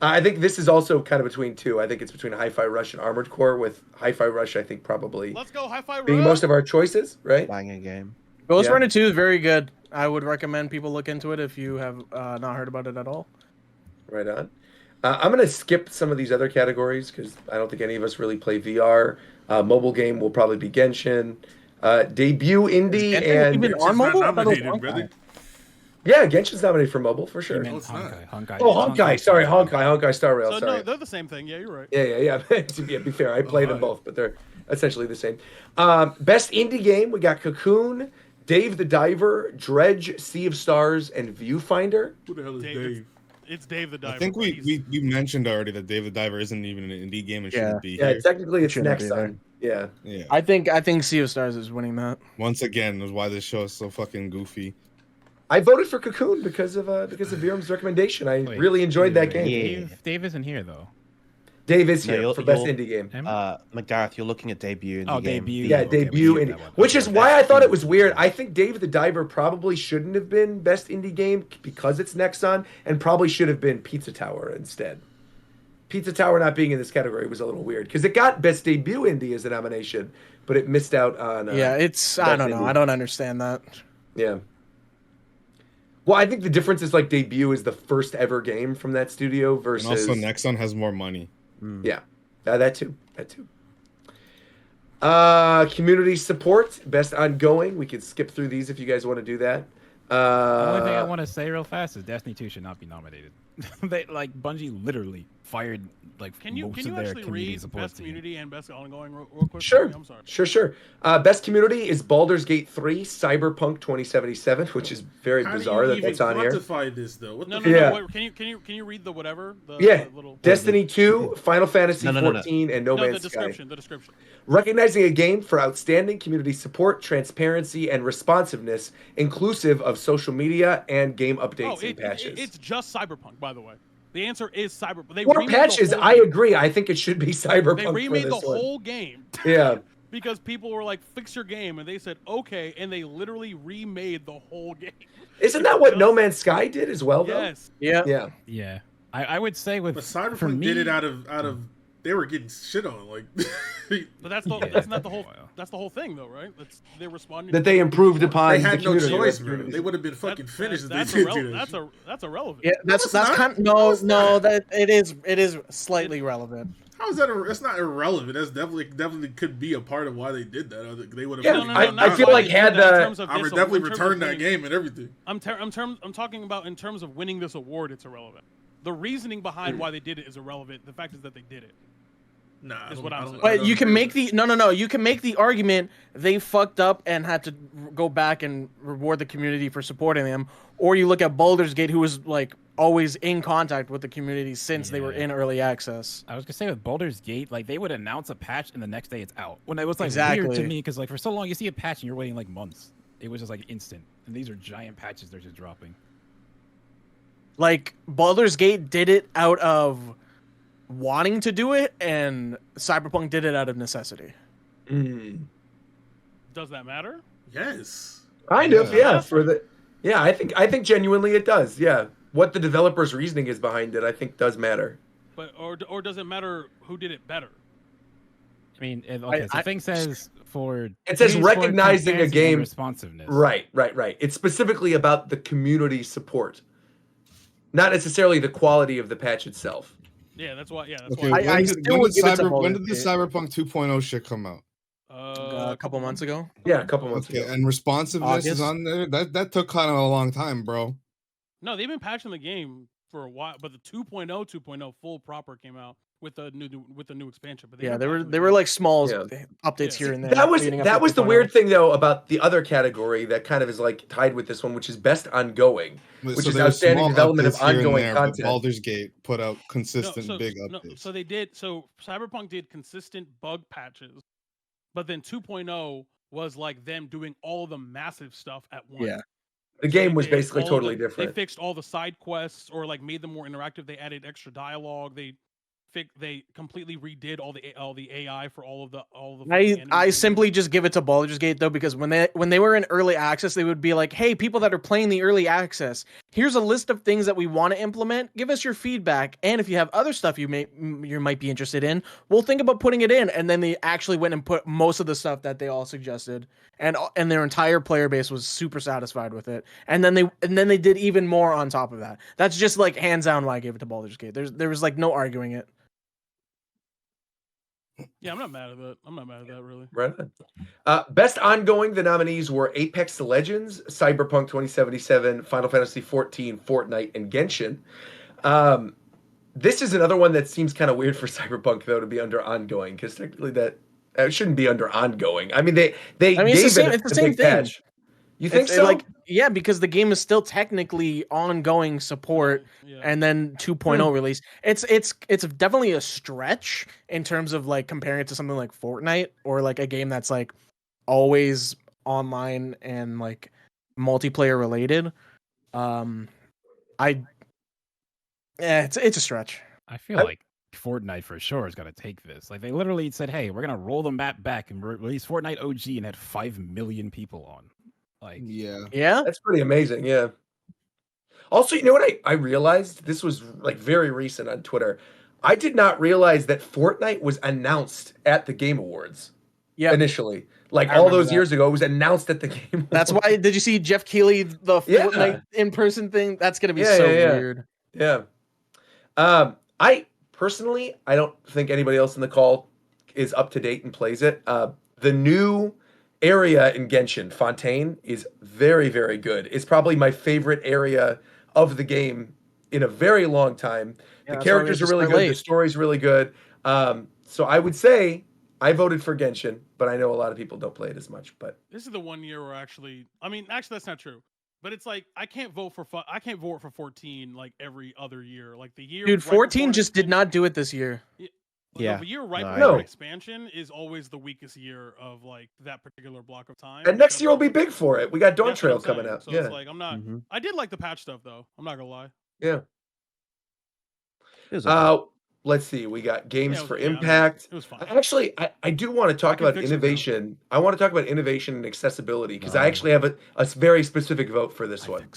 I think this is also kind of between two. I think it's between Hi-Fi Rush and Armored Core, with Hi-Fi Rush, I think, probably Let's go Hi-Fi Rush. being most of our choices, right? Banging game. Ghost Runner 2 is very good. I would recommend people look into it if you have not heard about it at all. Right on. I'm gonna skip some of these other categories because I don't think any of us really play VR. Mobile game will probably be Genshin. Debut indie and even on mobile? Nominated, brother. yeah, Genshin's nominated for mobile for sure. No, it's not. Oh, Honkai. Sorry, Honkai Star Rail. So Sorry. no, they're the same thing. Yeah, you're right. Yeah. To be fair, I play them both, but they're essentially the same. Best indie game, we got Cocoon, Dave the Diver, Dredge, Sea of Stars, and Viewfinder. Who the hell is Dave? Dave? It's Dave the Diver. I think we mentioned already that Dave the Diver isn't even an indie game and shouldn't be Yeah, here. technically it's shouldn't next be there. on. Yeah. Yeah. I think Sea of Stars is winning that. Once again, is why this show is so fucking goofy. I voted for Cocoon because of Virum's recommendation. I really enjoyed that game. Dave isn't here though. Dave is No, here you're- for best you're- indie game. McDareth, you're looking at debut. Oh, game. debut. Yeah, Okay, debut we indie, keep that one. which is Okay. why I thought it was weird. I think Dave the Diver probably shouldn't have been best indie game because it's Nexon, and probably should have been Pizza Tower instead. Pizza Tower not being in this category was a little weird because it got best debut indie as a nomination, but it missed out on. It's I don't know. indie. I don't understand that. Yeah. Well, I think the difference is like debut is the first ever game from that studio versus. And also, Nexon has more money. Yeah, that too. Community support, best ongoing. We could skip through these if you guys want to do that. The only thing I want to say real fast is Destiny 2 should not be nominated. They Bungie literally fired Can you most of their actually community read support best team. community and best ongoing real quick? Sure. I'm sorry. Sure. Best community is Baldur's Gate 3, Cyberpunk 2077, which is very How bizarre do you that that's on here. quantify this though? What No, the no, Yeah. no. Wait, can you read the whatever? The little. Destiny 2, Final Fantasy No. 14, and No No, the Man's Sky. description. The description. Recognizing a game for outstanding community support, transparency, and responsiveness, inclusive of social media and game updates and patches. It's just Cyberpunk, by the way. The answer is Cyberpunk. They Or remade the patches, whole I game. agree. I think it should be Cyberpunk. They for remade the this one. whole game Yeah. because people were like, "Fix your game," and they said, "Okay," and they literally remade the whole game. Isn't that what No Man's Sky did as well, though? Yes. Yeah. Yeah, I would say with But for Cyberpunk me, did it out of they were getting shit on like. But that's not the whole. That's the whole thing, though, right? They're responding. That they improved upon They the had no community. choice, right? bro. They would have been fucking finished if they That's did do that. that's irrelevant. Yeah, that's not. kind that it is slightly relevant. How is that? That's not irrelevant. That's definitely could be a part of why they did that. They would have. Yeah, I feel like had I would definitely return that game and everything. I'm talking about in terms of winning this award. It's irrelevant. The reasoning behind why they did it is irrelevant. The fact is that they did it. Nah, Is what I'm saying. But you can make the no. You can make the argument they fucked up and had to go back and reward the community for supporting them, or you look at Baldur's Gate, who was like always in contact with the community since they were in early access. I was gonna say with Baldur's Gate, like they would announce a patch and the next day it's out. When it was like weird Exactly. to me because like for so long you see a patch and you're waiting like months. It was just like instant, and these are giant patches they're just dropping. Like Baldur's Gate did it out of wanting to do it, and Cyberpunk did it out of necessity. Does that matter? Yes. Kind of, yeah. I think genuinely it does. Yeah, what the developer's reasoning is behind it, I think, does matter. But or does it matter who did it better? I mean, okay, so the thing says for It says community support, recognizing a transparency, and game responsiveness. Right. It's specifically about the community support, not necessarily the quality of the patch itself. Yeah, that's why. Yeah, that's Okay, why. when did the Cyberpunk 2.0 shit come out? A couple months ago. Yeah, a couple months ago. And responsiveness is August. on there. That took kind of a long time, bro. No, they've been patching the game for a while, but the 2.0 full proper came out with the new expansion. But Yeah, they were like small updates here and there. That was leading up that to was the 2.0. weird thing though about the other category that kind of is like tied with this one, which is best ongoing, which is there were outstanding small development of updates here and ongoing there, but content. Baldur's Gate put out consistent big updates. So they did. So Cyberpunk did consistent bug patches, but then 2.0 was like them doing all the massive stuff at once. Yeah. The So game they was did basically all totally the- different. They fixed all the side quests, or like made them more interactive. They added extra dialogue. They completely redid all the AI for all the. I simply just give it to Baldur's Gate though, because when they were in early access, they would be like, "Hey, people that are playing the early access, here's a list of things that we want to implement. Give us your feedback, and if you have other stuff you might be interested in, we'll think about putting it in. And then they actually went and put most of the stuff that they all suggested, and their entire player base was super satisfied with it. And then they did even more on top of that. That's just like hands down why I gave it to Baldur's Gate. There was like no arguing it. Yeah, I'm not mad at that. I'm not mad at that, really. Right on. Best ongoing, the nominees were Apex Legends, Cyberpunk 2077, Final Fantasy XIV, Fortnite, and Genshin. This is another one that seems kind of weird for Cyberpunk, though, to be under ongoing, because technically that shouldn't be under ongoing. I mean, they gave it's the same thing. patch. You think so? Like, yeah, because the game is still technically ongoing support, and then 2.0 release. It's definitely a stretch in terms of like comparing it to something like Fortnite or like a game that's like always online and like multiplayer related. It's a stretch. I feel like Fortnite for sure is gonna take this. Like they literally said, "Hey, we're gonna roll the map back and release Fortnite OG," and had 5 million people on. Like, yeah, that's pretty amazing. Yeah. Also, you know what I realized? This was like very recent on Twitter. I did not realize that Fortnite was announced at the Game Awards. Yeah, initially, like all those years ago, it was announced at the Game Awards. That's why. Did you see Jeff Keighley the Fortnite in-person thing? That's gonna be weird. Yeah. I personally, I don't think anybody else in the call is up to date and plays it. The new area in Genshin, Fontaine, is very, very good. It's probably my favorite area of the game in a very long time. The characters are really good. The story's really good. So I would say I voted for Genshin, but I know a lot of people don't play it as much. But this is the one year where actually that's not true. But it's like I can't vote for 14 like every other year. Like the year, dude, 14 just did not do it this year. Yeah, the year before expansion is always the weakest year of like that particular block of time. And next year will be big for it. We got Dawn Trail coming out. So it's like I'm not. I did like the patch stuff though. I'm not gonna lie. Yeah. Let's see. We got games for Impact. It was fun. Actually, I do want to talk about innovation. I want to talk about innovation and accessibility because I actually have a very specific vote for this one.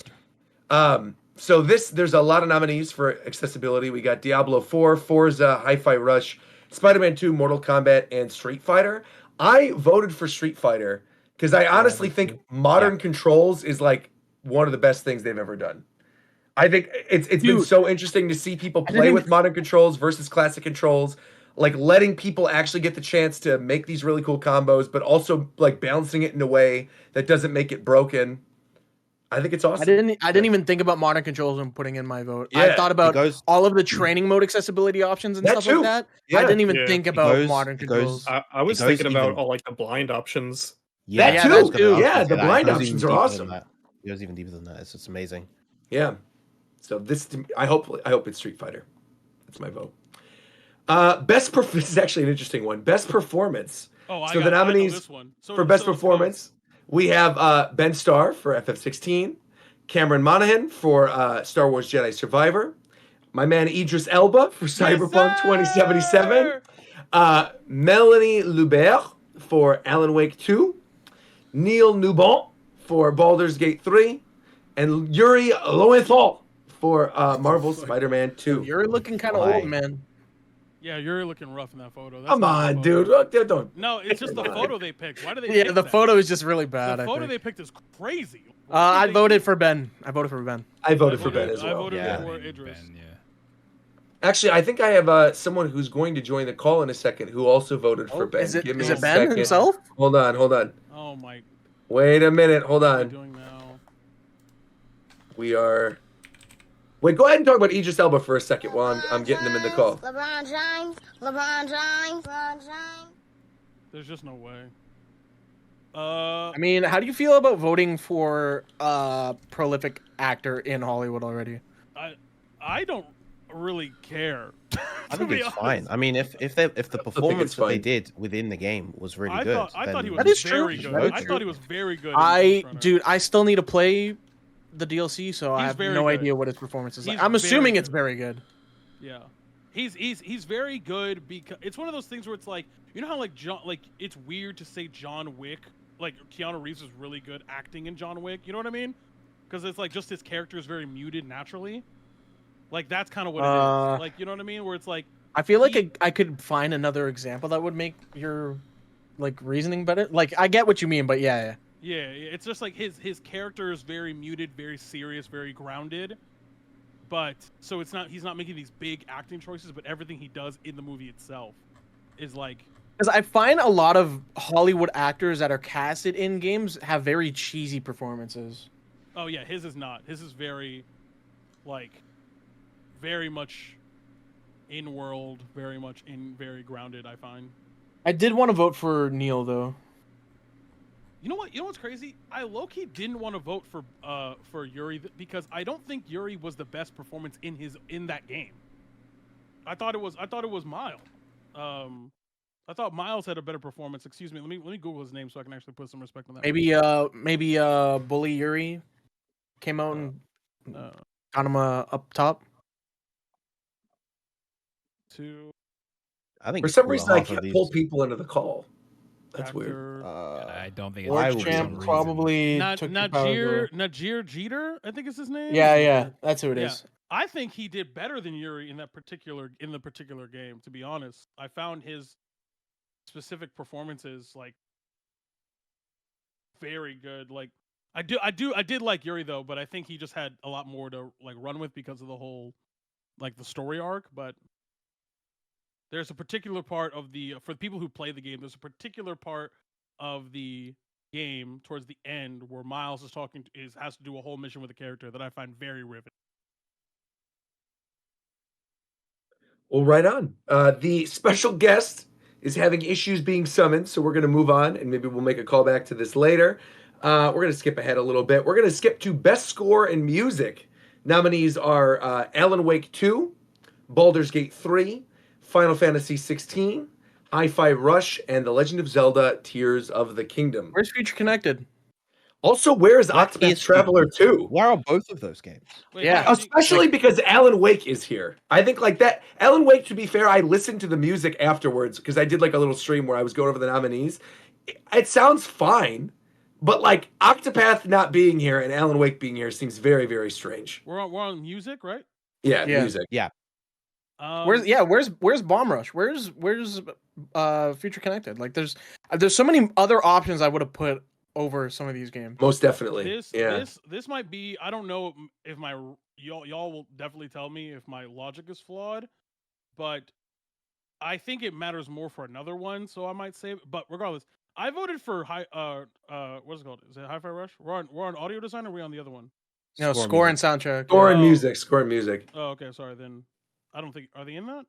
So there's a lot of nominees for accessibility. We got Diablo 4, Forza, Hi-Fi Rush, Spider-Man 2, Mortal Kombat, and Street Fighter. I voted for Street Fighter because I honestly think modern controls is like one of the best things they've ever done. I think it's been so interesting to see people play with modern controls versus classic controls, like letting people actually get the chance to make these really cool combos, but also like balancing it in a way that doesn't make it broken. I think it's awesome. I didn't even think about modern controls when putting in my vote. I thought about all of the training mode accessibility options and stuff like that. I didn't even think about modern controls. I was thinking about all like the blind options. That too. Yeah, the blind options are awesome. It goes even deeper than that. It's just amazing. Yeah. So this, I hope it's Street Fighter. That's my vote. This is actually an interesting one. Best performance. So the nominees for best performance, we have Ben Starr for FF16, Cameron Monaghan for Star Wars Jedi Survivor, my man Idris Elba for Cyberpunk 2077, Melanie Lubert for Alan Wake 2, Neil Nubon for Baldur's Gate 3, and Yuri Lowenthal for Marvel's Spider-Man 2. You're looking kind of old, man. Yeah, you're looking rough in that photo. Come on, dude. Don't. No, it's just the photo they picked. Why do they? Yeah, the photo is just really bad. The photo they picked is crazy. I voted for Ben. I voted for Ben. I voted for Ben as well. I voted for Idris. Ben, Actually, I think I have someone who's going to join the call in a second who also voted for Ben. Is it Ben second. himself? Hold on. Oh my. Wait a minute. Hold What are we on. doing now? We are. Wait, go ahead and talk about Idris Elba for a second while I'm getting him in the call. LeBron James. There's just no way. I mean, how do you feel about voting for a prolific actor in Hollywood already? I don't really care. I think it's fine. I mean, if the performance that they did within the game was really good, I thought he was very good. I thought he was very good. I still need to play the DLC, so I have no idea what his performance is like. I'm assuming it's very good. Yeah, he's very good because it's one of those things where it's like, you know how like it's weird to say John Wick, like Keanu Reeves is really good acting in John Wick. You know what I mean? because it's like just his character is very muted naturally. Like that's kind of what it is. Like you know what I mean? Where it's like I feel like I could find another example that would make your like reasoning better. Like I get what you mean, but yeah. Yeah, it's just like his character is very muted, very serious, very grounded. But so he's not making these big acting choices, but everything he does in the movie itself is like. Because I find a lot of Hollywood actors that are casted in games have very cheesy performances. Oh yeah, his is not. His is very, like, very much in world, very grounded. I find. I did want to vote for Neil though. You know what? You know what's crazy? I low-key didn't want to vote for Yuri because I don't think Yuri was the best performance in that game. I thought it was Miles. I thought Miles had a better performance. Excuse me. Let me Google his name so I can actually put some respect on that. Maybe Bully Yuri came out and got him up top. I think for some reason I can't pull people into the call. That's weird. I don't think it's Champ probably Najir Jeter, I think is his name. Yeah, that's who it is. I think he did better than Yuri in the particular game. To be honest, I found his specific performances like very good. Like I did like Yuri though, but I think he just had a lot more to like run with because of the whole like the story arc. But there's a particular part of for the people who play the game, there's a particular part of the game towards the end where Miles has to do a whole mission with a character that I find very riveting. Well, right on. The special guest is having issues being summoned, so we're going to move on, and maybe we'll make a callback to this later. We're going to skip ahead a little bit. We're going to skip to Best Score in Music. Nominees are Alan Wake 2, Baldur's Gate 3, Final Fantasy 16, Hi-Fi Rush, and The Legend of Zelda: Tears of the Kingdom. Where's Future Connected? Also, where's Octopath Traveler 2? Where are both of those games? Yeah, especially because Alan Wake is here. I think like that. Alan Wake, to be fair, I listened to the music afterwards because I did like a little stream where I was going over the nominees. It sounds fine, but like Octopath not being here and Alan Wake being here seems very, very strange. We're on music, right? Yeah, music. Yeah. Where's Bomb Rush? Where's Future Connected? Like there's so many other options I would have put over some of these games. Most definitely. This might be, I don't know if y'all will definitely tell me if my logic is flawed, but I think it matters more for another one, so I might say, but regardless, I voted for what's it called? Is it Hi-Fi Rush? We're on audio design, or are we on the other one? No, score and soundtrack. Score and music. Oh, okay, sorry, then I don't think, are they in that?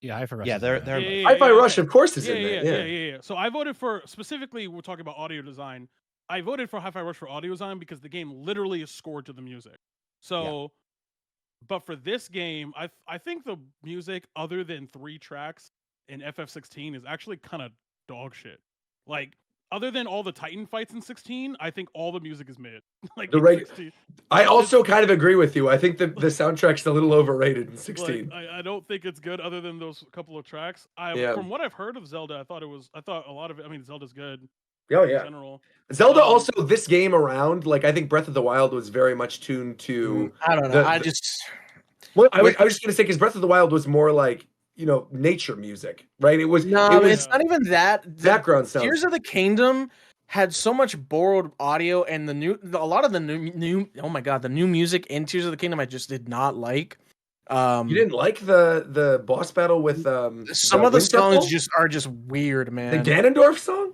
Yeah, Hi-Fi Rush. Yeah, they're Hi-Fi Rush, of course, is in there. Yeah. So I voted for, specifically, we're talking about audio design. I voted for Hi-Fi Rush for audio design because the game literally is scored to the music. So, but for this game, I think the music, other than 3 tracks in FF16, is actually kind of dog shit. Like, other than all the Titan fights in 16, I think all the music is mid. Like I also kind of agree with you. I think the soundtrack's a little overrated in 16. Like, I don't think it's good other than those couple of tracks. From what I've heard of Zelda, I thought a lot of it. I mean, Zelda's good. Oh yeah. In general. Zelda also this game around, like I think Breath of the Wild was very much tuned to. I don't know. I was just gonna say because Breath of the Wild was more like, you know, nature music, right? It's not even that. Background sound. Tears of the Kingdom had so much borrowed audio, and the new music in Tears of the Kingdom I just did not like. You didn't like the boss battle with some of the songs are just weird, man. The Ganondorf song?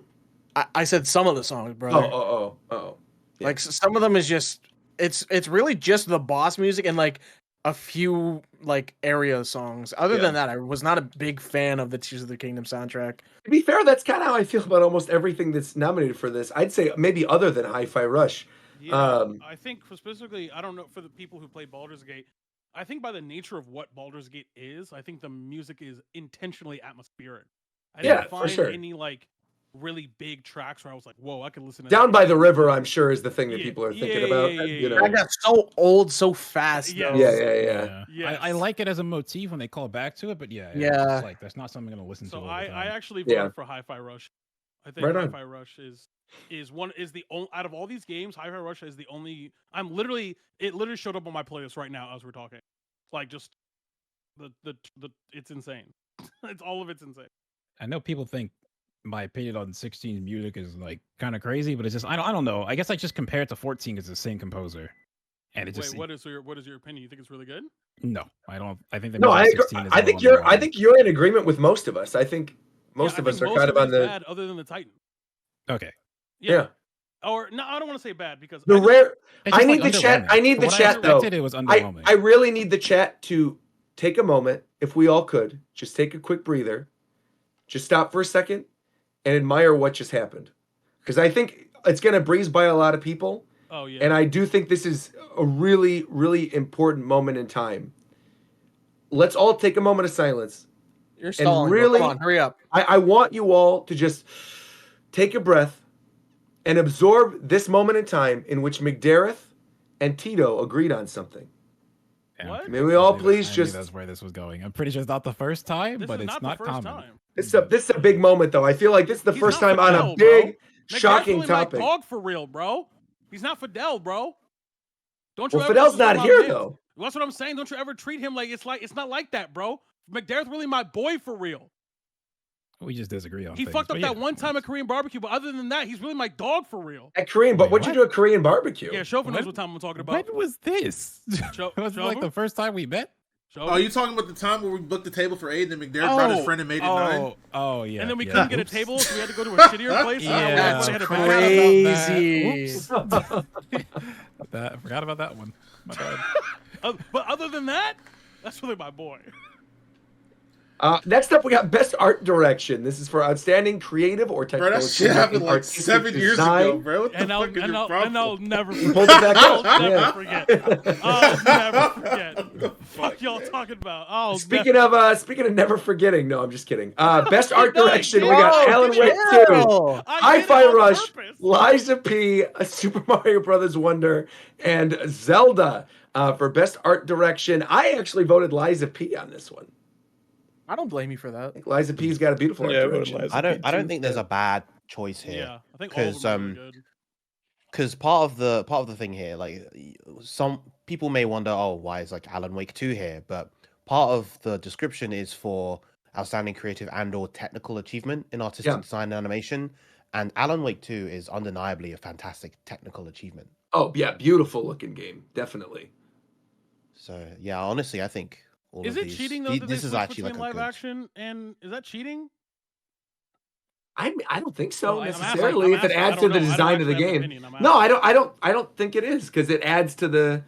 I said some of the songs, brother. Oh. Yeah. Like some of them is just it's really just the boss music and like a few like area songs. Other than that, I was not a big fan of the Tears of the Kingdom soundtrack. To be fair, that's kind of how I feel about almost everything that's nominated for this. I'd say maybe other than Hi-Fi Rush. Yeah, I think specifically, I don't know, for the people who play Baldur's Gate, I think by the nature of what Baldur's Gate is, I think the music is intentionally atmospheric. I didn't find any like really big tracks where I was like, whoa, I could listen to Down by the River, I'm sure, is the thing that people are thinking about. You know. I got so old so fast. Yeah. I like it as a motif when they call back to it, but it's like that's not something I'm gonna listen to. So I actually voted for Hi-Fi Rush. I think Hi-Fi Rush is is the only out of all these games. Hi-Fi Rush is the only. It literally showed up on my playlist right now as we're talking. Like just the it's insane. It's all of it's insane. I know people think my opinion on 16's music is like kind of crazy, but it's just I don't know. I guess I just compare it to 14 because it's the same composer, and it just Wait, what is your opinion? You think it's really good? No, I don't. I think the No, music I 16 is I a think little you're I think you're in agreement with most of us. I think most of us are kind of on the bad, other than the Titan. Okay. Yeah. Or no, I don't want to say bad because The rare. It's I just, need like, the chat. underwhelming. I need For the what I chat though. expected, it was underwhelming. I really need the chat to take a moment, if we all could, just take a quick breather, just stop for a second, and admire what just happened, because I think it's gonna breeze by a lot of people. Oh yeah. And I do think this is a really, really important moment in time. Let's all take a moment of silence. You're stalling. Really, Come on, hurry up. I want you all to just take a breath and absorb this moment in time in which McDareth and Tito agreed on something. What? May we all I please knew just. that's where this was going. I'm pretty sure it's not the first time, This but is it's not the not first common. time. This is a big moment, though. I feel like this is the He's first not time on a Fadel, big, bro. shocking McDareth's really topic. my dog for real, bro. He's not Fadel, bro. Don't you Well, ever Fidel's not disrespect my here, mans. though. That's what I'm saying. Don't you ever treat him like it's not like that, bro. McDareth really my boy for real. We just disagree on He things. fucked up but that yeah. one time at Korean barbecue, but other than that, he's really my dog for real. At Korean, but Wait, what'd you do at Korean barbecue? Yeah, Shofu knows When- what time I'm talking about. When was this? was it like Shofu? the first time we met? Shofu? Oh, you talking about the time where we booked the table for 8 and then McDareth brought his friend and made it 9? Oh, yeah. And then we yeah. couldn't get a Oops. table, so we had to go to a shittier place. So Yeah, that's That's crazy. crazy. I forgot about that one. My bad. But other than that, that's really my boy. Next up, we got Best Art Direction. This is for outstanding creative or Bro, technical that shit achievement happened in like artistic 7 years design. ago, bro. What the And I'll, fuck is and, your I'll, problem? and I'll never You forget. pulled it back I'll up. never Yeah. forget. I'll never forget. Fuck y'all talking about. Oh, Speaking of never forgetting, no, I'm just kidding. Best art No, direction, we no, got Alan Wake 2, Chill. Hi-Fi Rush, Liza P, Super Mario Brothers Wonder, and Zelda for best art direction. I actually voted Liza P on this one. I don't blame you for that. Liza P's got a beautiful art Yeah, I voted direction. Liza. I don't think there's a bad choice here. Yeah, I think all of them are really good. Because part of the thing here, like some people may wonder, oh, why is like Alan Wake 2 here? But part of the description is for outstanding creative and/or technical achievement in artistic design and animation, and Alan Wake 2 is undeniably a fantastic technical achievement. Oh yeah, beautiful looking game, definitely. So yeah, honestly, I think all Is of it these, cheating though that this they is switch actually between like a live good. action and is that cheating? I don't think so Well, I'm necessarily. asking- If it I'm adds asking. to I the don't know. I don't design of the actually have an game, opinion. I'm no, asking. I don't think it is because it adds to the.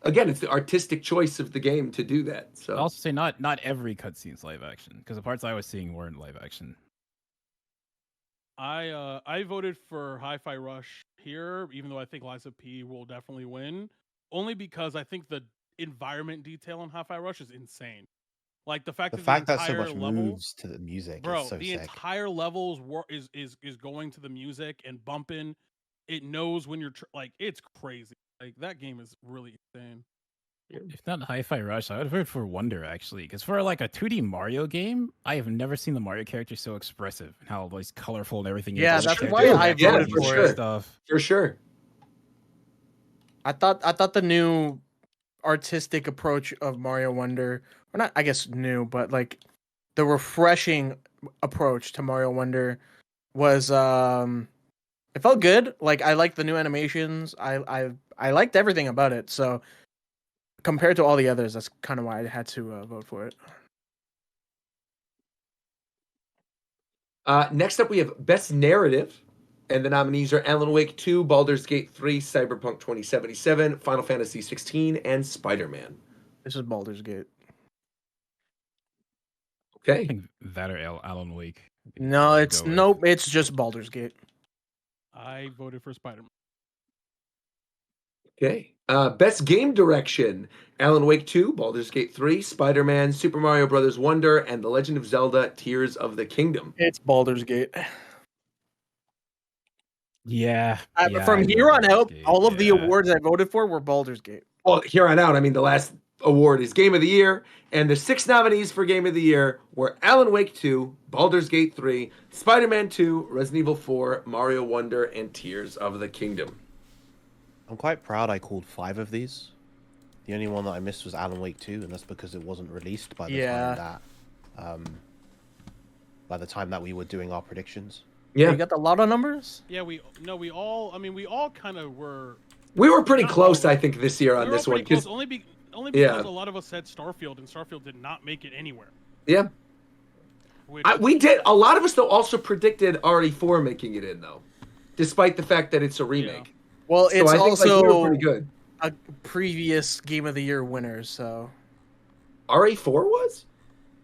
Again, it's the artistic choice of the game to do that. So I'll also say not every cutscene's live action because the parts I was seeing weren't live action. I voted for Hi-Fi Rush here, even though I think Liza P will definitely win, only because I think the environment detail on Hi-Fi Rush is insane. Like the fact that so entire much level, moves to the music bro, is so the sick. entire levels is going to the music and bumping. It knows when you're like it's crazy. Like that game is really insane. If not Hi-Fi Rush, I would vote for Wonder actually, because for like a 2D Mario game, I have never seen the Mario character so expressive and how like colorful and everything. Yeah, is. that's Like, why they're I doing voted for these sure. Stuff. for sure. I thought the new artistic approach of Mario Wonder, or not, I guess new, but like the refreshing approach to Mario Wonder was it felt good. Like I liked the new animations. I liked everything about it. So compared to all the others, that's kind of why I had to vote for it. Next up, we have Best Narrative, and the nominees are Alan Wake 2, Baldur's Gate 3, Cyberpunk 2077, Final Fantasy 16, and Spider-Man. This is Baldur's Gate. I Okay. think that or Alan Wake. No, I'd it's go with. nope. It's just Baldur's Gate. I voted for Spider-Man. Okay. Best Game Direction, Alan Wake 2, Baldur's Gate 3, Spider-Man, Super Mario Brothers Wonder, and The Legend of Zelda: Tears of the Kingdom. It's Baldur's Gate. Yeah. From here on out, all of the yeah. awards I voted for were Baldur's Gate. Well, here on out, I mean, the last award is Game of the Year, and the 6 nominees for Game of the Year were Alan Wake 2, Baldur's Gate 3, Spider-Man 2, Resident Evil 4, Mario Wonder, and Tears of the Kingdom. I'm quite proud I called 5 of these. The only one that I missed was Alan Wake 2, and that's because it wasn't released by the time that we were doing our predictions. Yeah, you got the lotto numbers. Yeah, we all kind of were. We were pretty close, I think, this year on this one. Only because a lot of us said Starfield, and Starfield did not make it anywhere. Yeah. We did. A lot of us, though, also predicted RE4 making it in, though, despite the fact that it's a remake. Yeah. Well, so it's I think, also we were pretty good. A previous Game of the Year winner, so. RE4 was?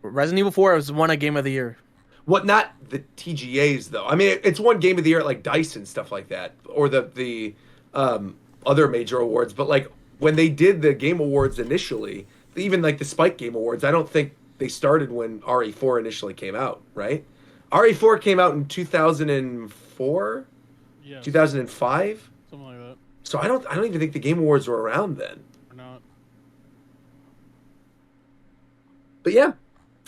Resident Evil 4 was won a Game of the Year. What? Not the TGAs, though. I mean, it's one Game of the Year at, like, DICE and stuff like that, or the other major awards. But, like, when they did the Game Awards initially, even, like, the Spike Game Awards, I don't think they started when RE4 initially came out, right? RE4 came out in 2004? Yes. 2005? Something like that. So I don't even think the Game Awards were around then. Or not. But yeah,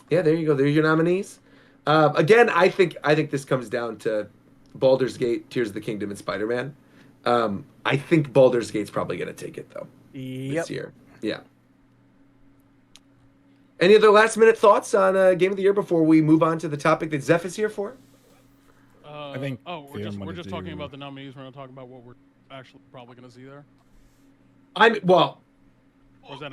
there you go. There's your nominees. Again, I think this comes down to Baldur's Gate, Tears of the Kingdom, and Spider-Man. I think Baldur's Gate's probably going to take it though this year. Yeah. Any other last-minute thoughts on Game of the Year before we move on to the topic that Zeph is here for? I think. We're just talking about the nominees. We're not talking about what we're actually probably going to see there.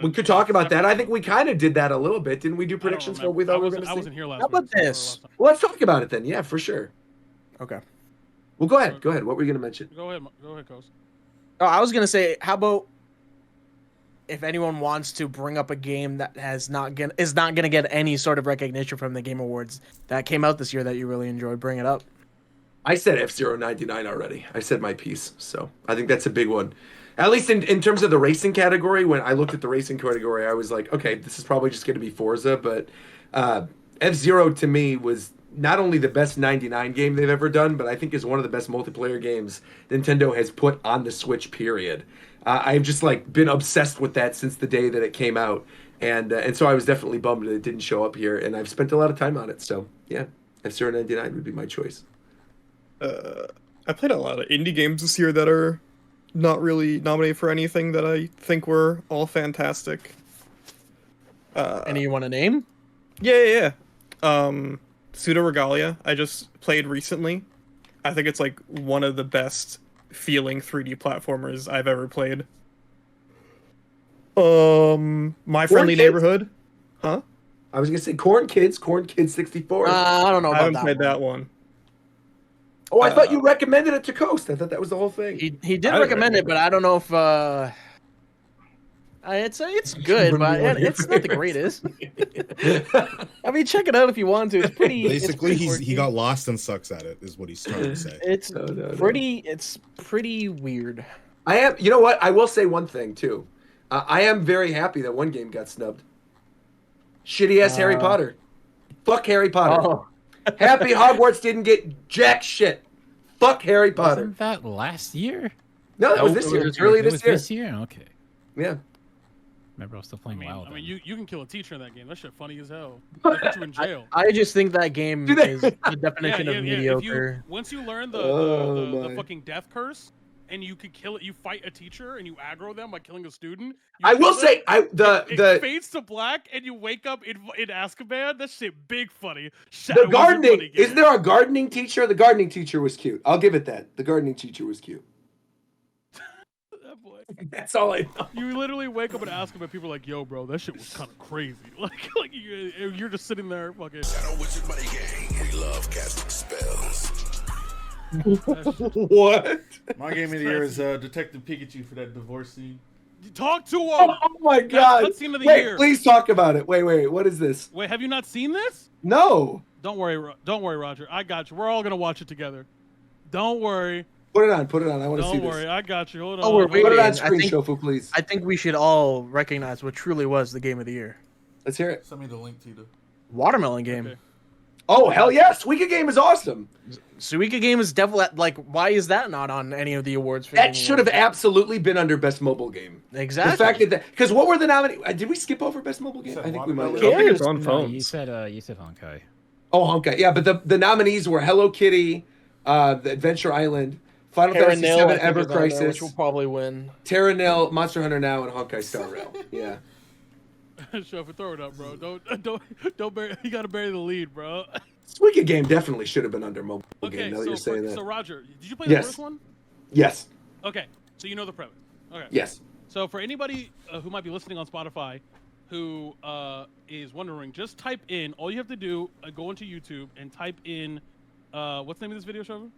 We could talk about that. I think we kind of did that a little bit. Didn't we do predictions for what we thought we were going to see? I wasn't here last How about week, this? Well, let's talk about it then. Yeah, for sure. Okay. Well, go ahead. What were you going to mention? Go ahead, Coast. Oh, I was going to say, how about if anyone wants to bring up a game that is not going to get any sort of recognition from the Game Awards that came out this year that you really enjoyed, bring it up. I said F-Zero 99 already. I said my piece, so I think that's a big one. At least in terms of the racing category, when I looked at the racing category, I was like, okay, this is probably just going to be Forza, but F-Zero to me was not only the best 99 game they've ever done, but I think is one of the best multiplayer games Nintendo has put on the Switch, period. I've just been obsessed with that since the day that it came out, and so I was definitely bummed that it didn't show up here, and I've spent a lot of time on it, so yeah, F-Zero 99 would be my choice. I played a lot of indie games this year that are not really nominated for anything that I think were all fantastic. Any you want to name? Yeah. Pseudo Regalia, I just played recently. I think it's one of the best feeling 3D platformers I've ever played. My Friendly Neighborhood. Huh? I was gonna say Corn Kids 64. I don't know about I haven't played that one. Oh, I thought you recommended it to Coast. I thought that was the whole thing. He did recommend it, but I don't know if it's good, but it's not the greatest. I mean, check it out if you want to. It's pretty. Basically, he got lost and sucks at it. Is what he's trying to say. It's It's pretty weird. I am. You know what? I will say one thing too. I am very happy that one game got snubbed. Shitty ass Harry Potter. Fuck Harry Potter. Oh. Happy Hogwarts didn't get jack shit. Fuck Harry Potter. Wasn't that last year? No, that was this year. Early this year. This year? Okay. Yeah. Remember, I was still playing WoW. I mean, you can kill a teacher in that game. That shit funny as hell. They put you in jail. I just think that game is the definition of mediocre. Once you learn the fucking death curse, and you could kill it, you fight a teacher and you aggro them by killing a student. I will say, it fades to black and you wake up in Azkaban. That shit big funny. The gardening, isn't there a gardening teacher? The gardening teacher was cute. I'll give it that. The gardening teacher was cute. That boy. That's all I know. You literally wake up and ask him, and people are like, "Yo, bro, that shit was kind of crazy." Like you're just sitting there, fucking. Shadow Wizard Money Gang. We love casting spells. What? My game of the year is Detective Pikachu for that divorce scene. Talk to him. Oh my god! That's scene of the year. Please talk about it. Wait. What is this? Wait, have you not seen this? No. Don't worry, Roger. I got you. We're all gonna watch it together. Don't worry. Put it on. I want to see this. Don't worry, I got you. Hold on. Oh, we're waiting. Put it on screen, Shofu, please. I think we should all recognize what truly was the game of the year. Let's hear it. Send me the link, Tito. Watermelon game. Okay. Oh hell yes, Suika game is awesome. Suika game is definitely like. Why is that not on any of the awards? For That should have absolutely been under best mobile game. Exactly. The fact that because what were the nominees? Did we skip over best mobile game? I think we might. I think it's on phones. You said Honkai. Oh, Honkai. Yeah, but the nominees were Hello Kitty, the Adventure Island, Final Fantasy VII Ever Crisis, which will probably win. Terra Nil, Monster Hunter Now, and Honkai Star Rail. Yeah. Shofu, throw it up, bro. Don't bury. You gotta bury the lead, bro. Suika game definitely should have been under mobile game. Now that you're saying that. So Roger, did you play the first one? Yes. Okay, so you know the premise. Okay. Yes. So for anybody who might be listening on Spotify, who is wondering, just type in. All you have to do, go into YouTube and type in. What's the name of this video, Shofu?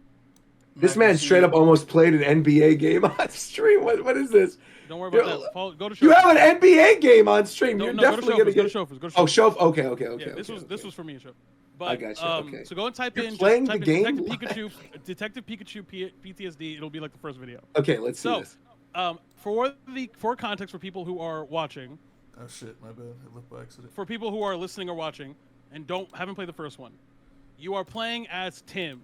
This man straight up almost played an NBA game on stream. What is this? Don't worry about that. Go to Shofu. You have an NBA game on stream. You're No, definitely gonna get. Go to Shofu. Oh, Shofu. Okay. Yeah, this was for me and Shofu. But, I got you. Okay. So go and type You're in. playing Type the game? Detective Pikachu PTSD. It'll be like the first video. Okay, let's see this. For context for people who are watching. Oh shit, my bad. I left by accident. For people who are listening or watching and haven't played the first one, you are playing as Tim.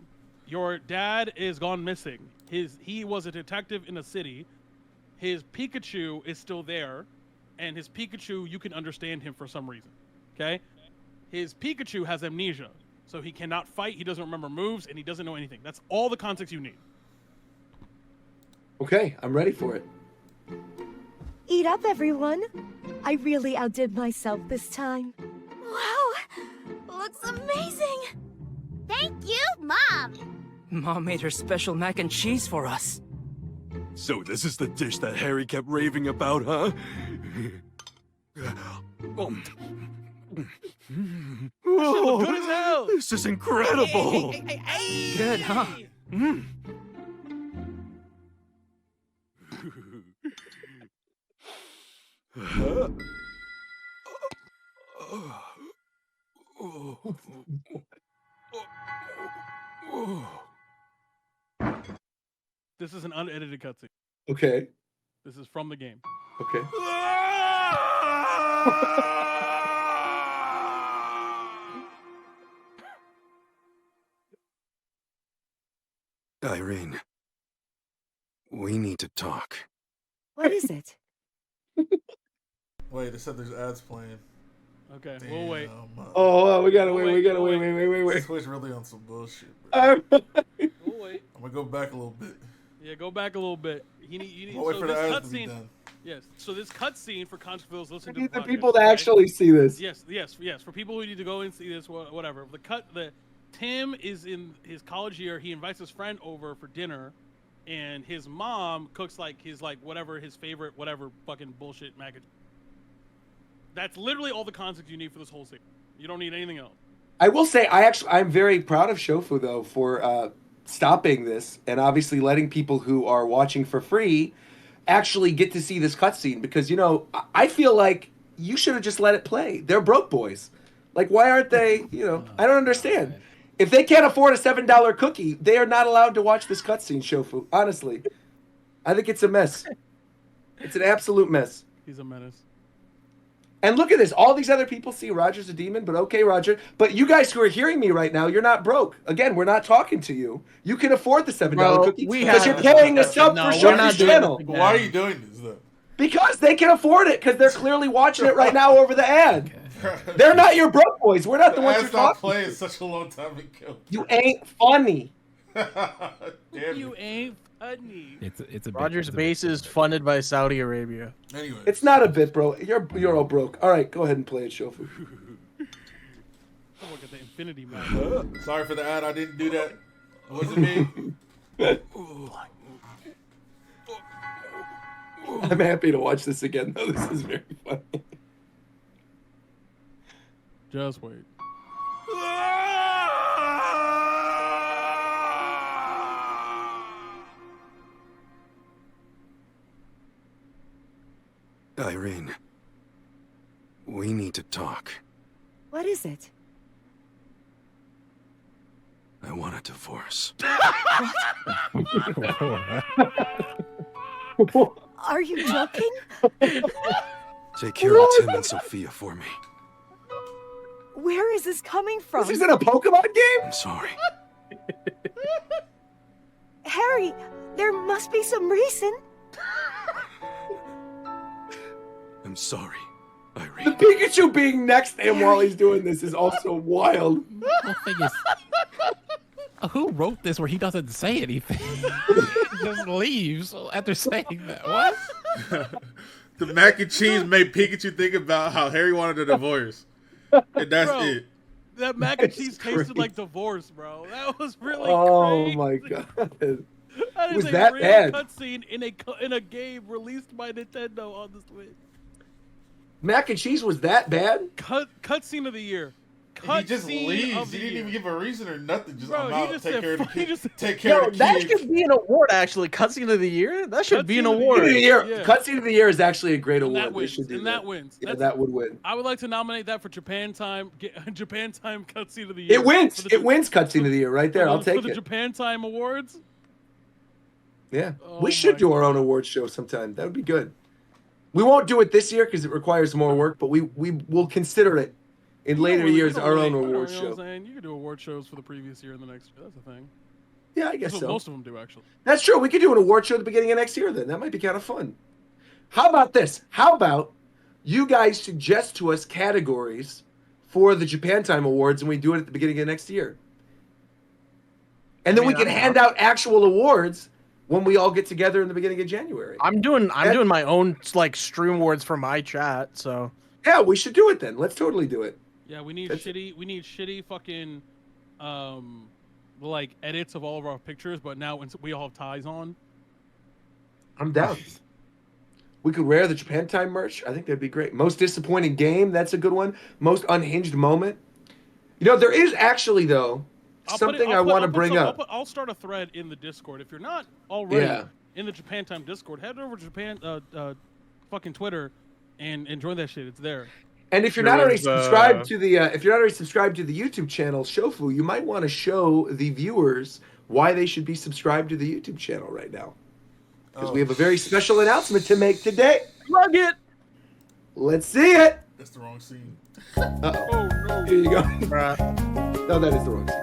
Your dad is gone missing. He was a detective in a city. His Pikachu is still there, and his Pikachu, you can understand him for some reason. Okay? His Pikachu has amnesia, so he cannot fight, he doesn't remember moves, and he doesn't know anything. That's all the context you need. Okay, I'm ready for it. Eat up, everyone. I really outdid myself this time. Wow, looks amazing. Thank you, Mom. Mom made her special mac and cheese for us. So this is the dish that Harry kept raving about, huh? Oh, good as hell. This is incredible. Hey. Good, huh? This is an unedited cutscene. Okay. This is from the game. Okay. Irene, we need to talk. What is it? Wait, they said there's ads playing. Okay, we'll wait. Oh, we gotta wait. We gotta wait. Switch really on some bullshit. We'll wait. I'm gonna go back a little bit. Yeah, go back a little bit. You need. I'll wait so for the this ads to be cutscene. done. Yes. So this cutscene for context for those listening We need to the the people podcast, to okay? actually see this. Yes. For people who need to go and see this, whatever. Tim is in his college year. He invites his friend over for dinner, and his mom cooks his favorite whatever fucking bullshit mac and cheese. That's literally all the context you need for this whole scene. You don't need anything else. I will say, I'm very proud of Shofu though for stopping this and obviously letting people who are watching for free actually get to see this cutscene, because I feel like you should have just let it play. They're broke boys. Like, why aren't they? I don't understand. If they can't afford a $7 cookie, they are not allowed to watch this cutscene, Shofu. Honestly, I think it's a mess. It's an absolute mess. He's a menace. And look at this. All these other people see Roger's a demon, but okay, Roger. But you guys who are hearing me right now, you're not broke. Again, we're not talking to you. You can afford the $7 cookie because you're paying a sub for Shofu's channel. Why are you doing this, though? Because they can afford it, because they're clearly watching it right now over the ad. They're not your broke boys. We're not the ones you're talking playing to. Such a long time ago. You ain't funny. You ain't funny. It's a Roger's base is funded by Saudi Arabia. Anyway, it's not a bit, bro. You're all broke. All right, go ahead and play it, Shofu. Look at the infinity map. Sorry for the ad. I didn't do that. It wasn't me. I'm happy to watch this again, though. This is very funny. Just wait. Irene, we need to talk. What is it? I want a divorce. Are you joking? Take care of Tim and Sophia for me. Where is this coming from? This isn't a Pokemon game? I'm sorry. Harry, there must be some reason. I'm sorry, The Irene. Pikachu being next to him while he's doing this is also wild. The thing is, who wrote this where he doesn't say anything? He just leaves after saying that. What? The mac and cheese made Pikachu think about how Harry wanted a divorce. And that's Bro, it. That mac and cheese tasted like divorce, bro. That was really Oh crazy. my god. That is Was a that real bad? cutscene in a game released by Nintendo on the Switch. Mac and cheese was that bad? Cutscene of the year. He just Cutscene leaves. of He the didn't year. even give a reason or nothing. Just Bro, I'm he out. just Take said, care of the he kids. just- Take care Yo, of the that kids. should be an award, actually. Cutscene of the year? That should be an Cutscene of the award. Cutscene of the year. Yeah. Cutscene of the year is actually a great And award. that They wins. should do And that wins. Yeah, That's- that would win. I would like to nominate that for Japan Time. Japan Time Cutscene of the Year. It wins. For the- It wins Cutscene of the year right there. I'll take For the it. Japan Time Awards. Yeah. Oh We should my do our own award show sometime. That would be good. We won't do it this year because it requires more work, but we will consider it in later years, our own award You know what show. I'm saying? You could do award shows for the previous year and the next year. That's the thing. Yeah, I guess That's so. what most of them do, actually. That's true. We could do an award show at the beginning of next year then. That might be kind of fun. How about this? How about you guys suggest to us categories for the Japan Time Awards and we do it at the beginning of next year? And then we can hand out actual awards when we all get together in the beginning of January. I'm doing my own like stream awards for my chat, so Yeah, we should do it then. Let's totally do it. Yeah, we need shitty fucking like edits of all of our pictures, but now we all have ties on. I'm down. We could wear the Japan Time merch. I think that'd be great. Most disappointing game. That's a good one. Most unhinged moment. You know, there is actually, though, something I want to bring up. I'll start a thread in the Discord. If you're not already Yeah. in the Japan Time Discord, head over to Japan fucking Twitter and join that shit. It's there. And if you're not already subscribed to the YouTube channel, Shofu, you might want to show the viewers why they should be subscribed to the YouTube channel right now. Because we have a very special announcement to make today. Plug it. Let's see it. That's the wrong scene. Uh-oh. Oh no. Here you go. Bruh. No, that is the wrong scene.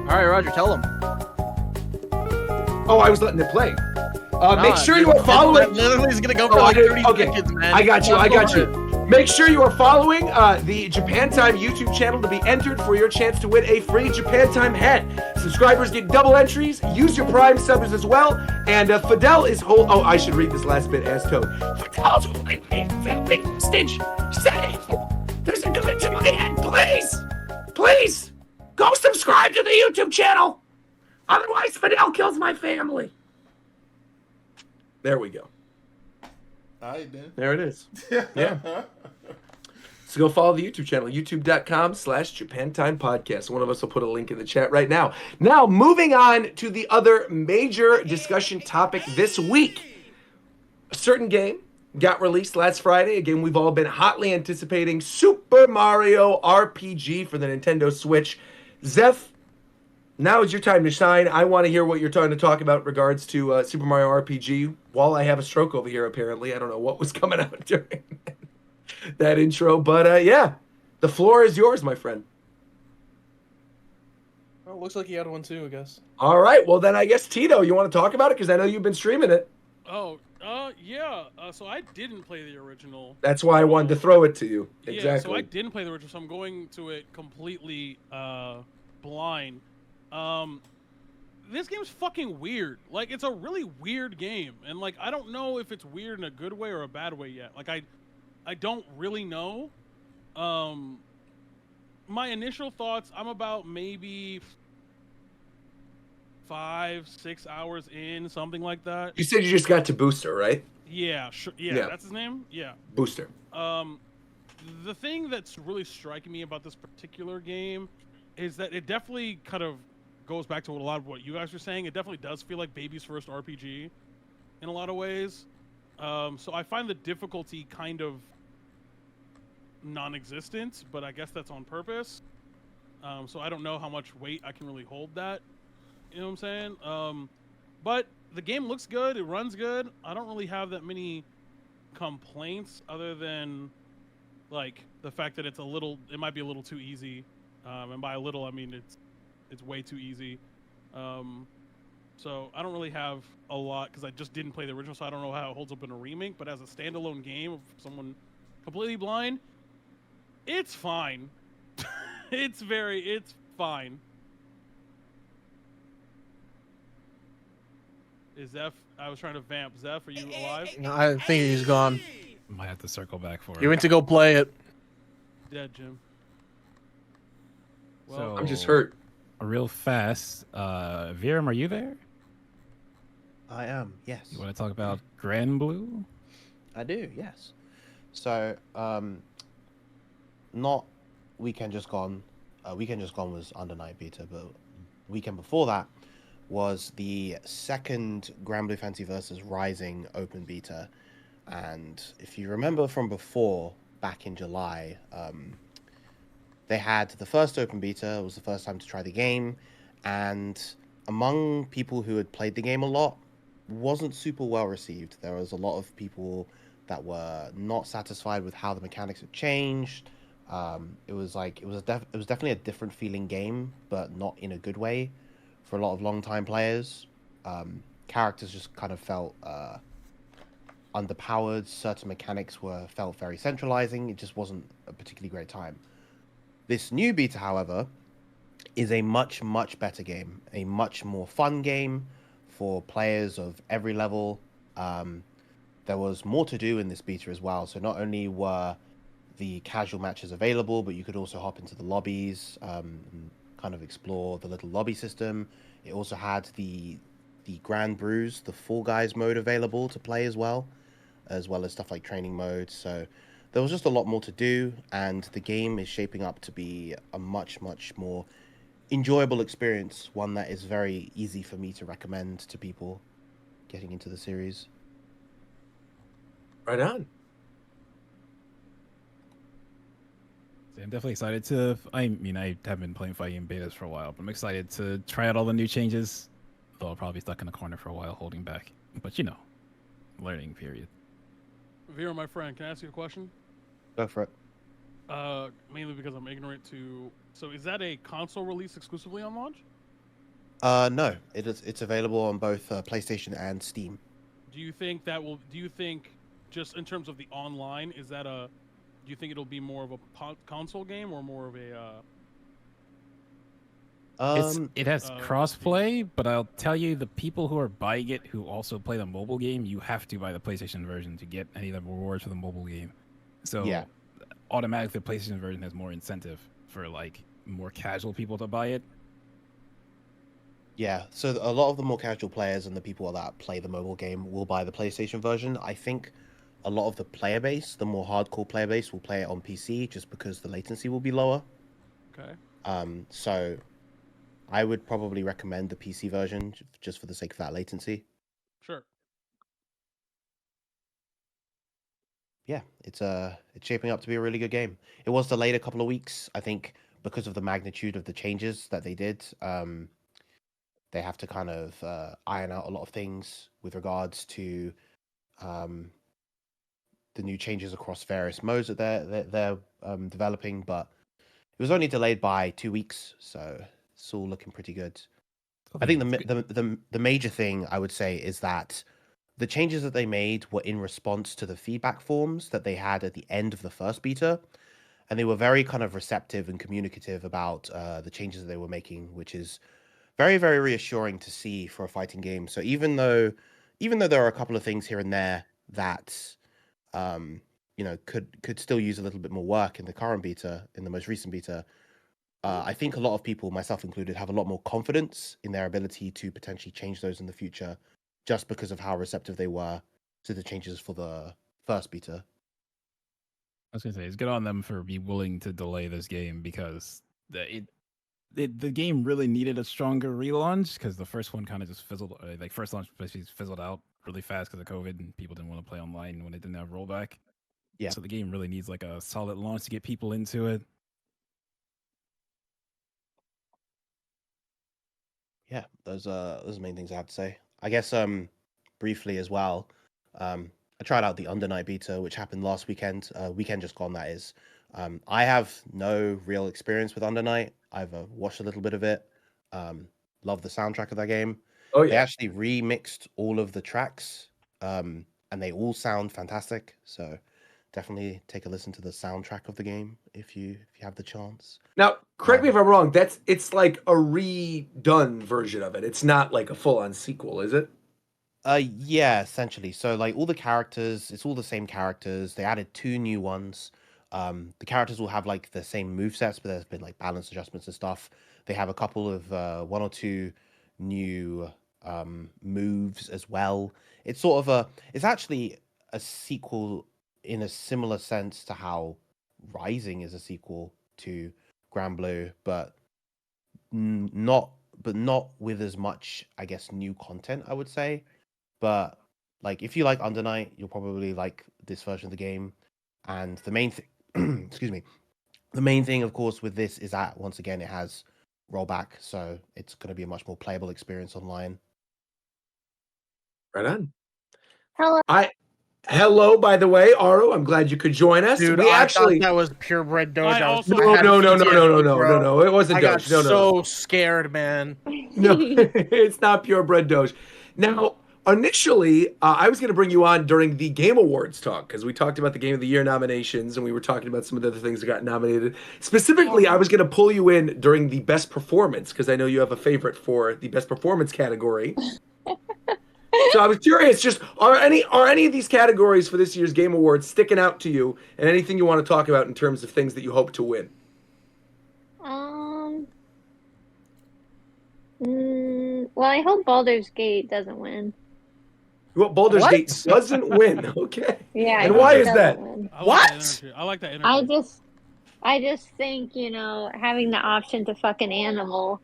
All right, Roger, tell him. Oh, I was letting it play. Make sure you are following. Literally, is gonna go for like 30 seconds, man. I got you. Make sure you are following the Japan Time YouTube channel to be entered for your chance to win a free Japan Time hat. Subscribers get double entries. Use your Prime subs as well. And Fadel is Oh, I should read this last bit as Toad. Fidel's holding me big hostage, saying there's a gun to my head. Please, go subscribe to the YouTube channel. Otherwise, Fadel kills my family. There we go. There it is. Yeah. So go follow the YouTube channel, youtube.com/JapanTimePodcast. One of us will put a link in the chat right now. Now, moving on to the other major discussion topic this week. A certain game got released last Friday. A game we've all been hotly anticipating, Super Mario RPG for the Nintendo Switch. Zeph, now is your time to shine. I want to hear what you're trying to talk about in regards to Super Mario RPG. While I have a stroke over here, apparently. I don't know what was coming out during that intro. But yeah, the floor is yours, my friend. Well, looks like he had one too, I guess. All right. Well, then I guess, Tito, you want to talk about it? Because I know you've been streaming it. Oh, yeah. So I didn't play the original. That's why I wanted to throw it to you. Yeah, Exactly. so I didn't play the original, so I'm going to it completely blind. This game's fucking weird. Like, it's a really weird game, and like I don't know if it's weird in a good way or a bad way yet. Like I don't really know. My initial thoughts, I'm about maybe 5-6 hours in, something like that. You said you just got to Booster, right? Yeah, sure. Yeah, that's his name. Yeah. Booster. The thing that's really striking me about this particular game is that it definitely kind of goes back to a lot of what you guys are saying. It definitely does feel like baby's first RPG in a lot of ways. So I find the difficulty kind of non-existent, but I guess that's on purpose. So I don't know how much weight I can really hold that. You know what I'm saying? But the game looks good. It runs good. I don't really have that many complaints other than like the fact that it might be a little too easy, and by a little I mean it's way too easy. So I don't really have a lot because I just didn't play the original, so I don't know how it holds up in a remake. But as a standalone game of someone completely blind, it's fine. it's fine. Is Zeph? I was trying to vamp. Zeph, are you alive? No, I think he's gone. Might have to circle back for it. He went to go play it. Dead, Jim. Well, so, I'm just hurt. Real fast, Viram, are you there? I am, yes. You want to talk about Granblue? I do, yes. So, not Weekend Just Gone. Weekend Just Gone was under night beta, but weekend before that was the second Granblue Fantasy Versus Rising open beta. And if you remember from before, back in July, they had the first open beta. It was the first time to try the game, and among people who had played the game a lot, wasn't super well received. There was a lot of people that were not satisfied with how the mechanics had changed. It was definitely a different feeling game, but not in a good way for a lot of long-time players. Characters just kind of felt underpowered. Certain mechanics felt very centralizing. It just wasn't a particularly great time. This new beta, however, is a much, much better game, a much more fun game for players of every level. There was more to do in this beta as well. So not only were the casual matches available, but you could also hop into the lobbies and kind of explore the little lobby system. It also had the Granblues, the Fall Guys mode available to play as well as stuff like training mode. So there was just a lot more to do, and the game is shaping up to be a much, much more enjoyable experience, one that is very easy for me to recommend to people getting into the series. Right on. I'm definitely excited to. I mean, I have been playing fighting betas for a while, but I'm excited to try out all the new changes. Though I'll probably be stuck in the corner for a while, holding back. But you know, learning period. Vera, my friend, can I ask you a question? Go for it. Mainly because I'm ignorant to. So, is that a console release exclusively on launch? No, it's available on both PlayStation and Steam. Do you think just in terms of the online, is that a? Do you think it'll be more of a console game or more of a? It has crossplay, but I'll tell you, the people who are buying it who also play the mobile game, you have to buy the PlayStation version to get any of the rewards for the mobile game. So yeah, automatically the PlayStation version has more incentive for like more casual people to buy it. Yeah, so a lot of the more casual players and the people that play the mobile game will buy the PlayStation version. I think a lot of the player base, the more hardcore player base, will play it on PC just because the latency will be lower. Okay. So I would probably recommend the PC version just for the sake of that latency. Sure. Yeah, it's shaping up to be a really good game. It was delayed a couple of weeks, I think, because of the magnitude of the changes that they did. They have to kind of iron out a lot of things with regards to the new changes across various modes that they're developing, but it was only delayed by 2 weeks, so it's all looking pretty good. I think the major thing I would say is that the changes that they made were in response to the feedback forms that they had at the end of the first beta, and they were very kind of receptive and communicative about the changes that they were making, which is very, very reassuring to see for a fighting game. So even though there are a couple of things here and there that could still use a little bit more work in the current beta, in the most recent beta, I think a lot of people, myself included, have a lot more confidence in their ability to potentially change those in the future, just because of how receptive they were to the changes for the first beta. I was gonna say, it's good on them for being willing to delay this game, because the game really needed a stronger relaunch, because the first one kind of just fizzled. Like first launch basically fizzled out really fast because of COVID, and people didn't want to play online when it didn't have rollback. Yeah. So the game really needs like a solid launch to get people into it. Yeah, those are the main things I have to say. I guess briefly as well, I tried out the Under Night beta, which happened last weekend. Weekend just gone, that is. I have no real experience with Under Night. I've watched a little bit of it. Love the soundtrack of that game. Oh yeah. They actually remixed all of the tracks, and they all sound fantastic. So definitely take a listen to the soundtrack of the game if you have the chance. Now, correct me if I'm wrong. It's like a redone version of it. It's not like a full-on sequel, is it? Yeah, essentially. So like all the characters, it's all the same characters. They added 2 new ones. The characters will have like the same movesets, but there's been like balance adjustments and stuff. They have a couple of 1 or 2 new moves as well. It's sort of it's actually a sequel in a similar sense to how Rising is a sequel to Granblue, but not with as much, I guess, new content, I would say. But like if you like Under Night, you'll probably like this version of the game. And the main thing excuse me. The main thing, of course, with this is that once again it has rollback, so it's going to be a much more playable experience online. Right on. Hello. Hello, by the way, Aruuu. I'm glad you could join us. Dude, we I actually thought that was purebred Dojo. No. It wasn't I got Doge. No. so scared, man. No, it's not purebred Doge. Now, initially, I was going to bring you on during the Game Awards talk because we talked about the Game of the Year nominations and we were talking about some of the other things that got nominated. Specifically, I was going to pull you in during the Best Performance because I know you have a favorite for the Best Performance category. So I was curious, just are any of these categories for this year's Game Awards sticking out to you, and anything you want to talk about in terms of things that you hope to win? Well, I hope Baldur's Gate doesn't win. Well, Baldur's Gate doesn't win. Okay. Yeah. And why is that? What? I like that energy. I just think, having the option to fuck an animal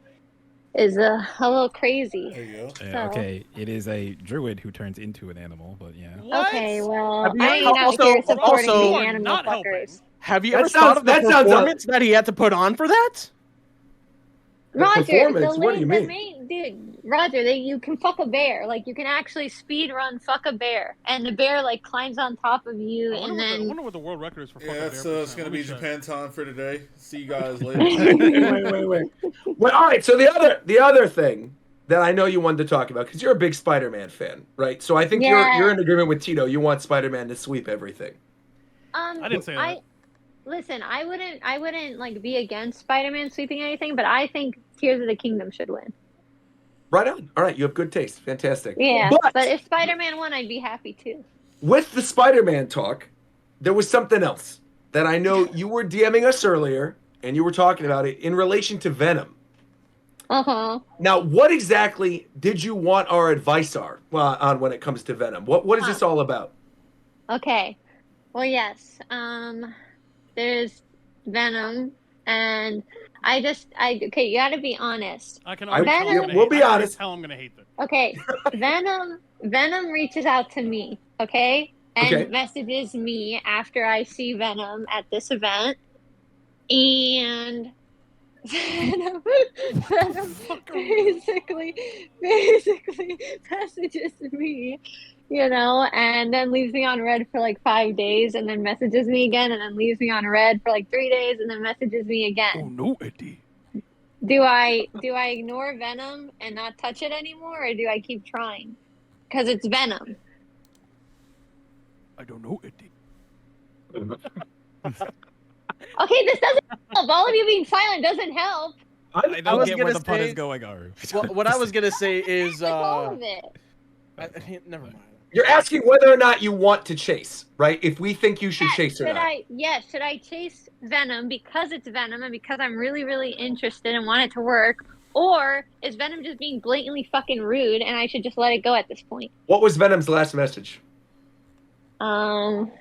is a little crazy. There you go. Yeah, okay, it is a druid who turns into an animal, but yeah. Okay, well, Have you I ain't ever- out here supporting also- the animal fuckers. Have you That ever sounds- thought of the that sounds performance that he had to put on for that? Roger, performance? What do you mean? Dude, Roger, you can fuck a bear. Like, you can actually speed run fuck a bear. And the bear, like, climbs on top of you, I and wonder then... what the world record is for Yeah, fucking that's bear. it's gonna be Japan time for today. See you guys later. Wait. Well, all right. So the other thing that I know you wanted to talk about, because you're a big Spider-Man fan, right? So I think you're in agreement with Tito. You want Spider-Man to sweep everything. I didn't say that. Listen, I wouldn't like be against Spider-Man sweeping anything, but I think Tears of the Kingdom should win. Right on. All right, you have good taste. Fantastic. Yeah, but if Spider-Man won, I'd be happy too. With the Spider-Man talk, there was something else that I know you were DMing us earlier, and you were talking about it in relation to Venom. Uh-huh. Now, what exactly did you want our advice on when it comes to Venom? What is this all about? Okay. Well, yes. There's Venom, and okay, you gotta be honest. We'll be honest. Tell I'm gonna hate this. Okay, Venom reaches out to me, okay, and messages me after I see Venom at this event, and Venom basically messages me, and then leaves me on red for like 5 days, and then messages me again, and then leaves me on red for like 3 days, and then messages me again. Oh no, Eddie. Do I ignore Venom and not touch it anymore, or do I keep trying? Because it's Venom. I don't know, Eddie. Okay, this doesn't help. All of you being silent doesn't help. I don't get where the pun is going, Aruuu. Well, what I was gonna say is Like all of it. never mind. You're asking whether or not you want to chase, right? If we think you should chase or not. Should I chase Venom because it's Venom and because I'm really, really interested and want it to work? Or is Venom just being blatantly fucking rude and I should just let it go at this point? What was Venom's last message? No!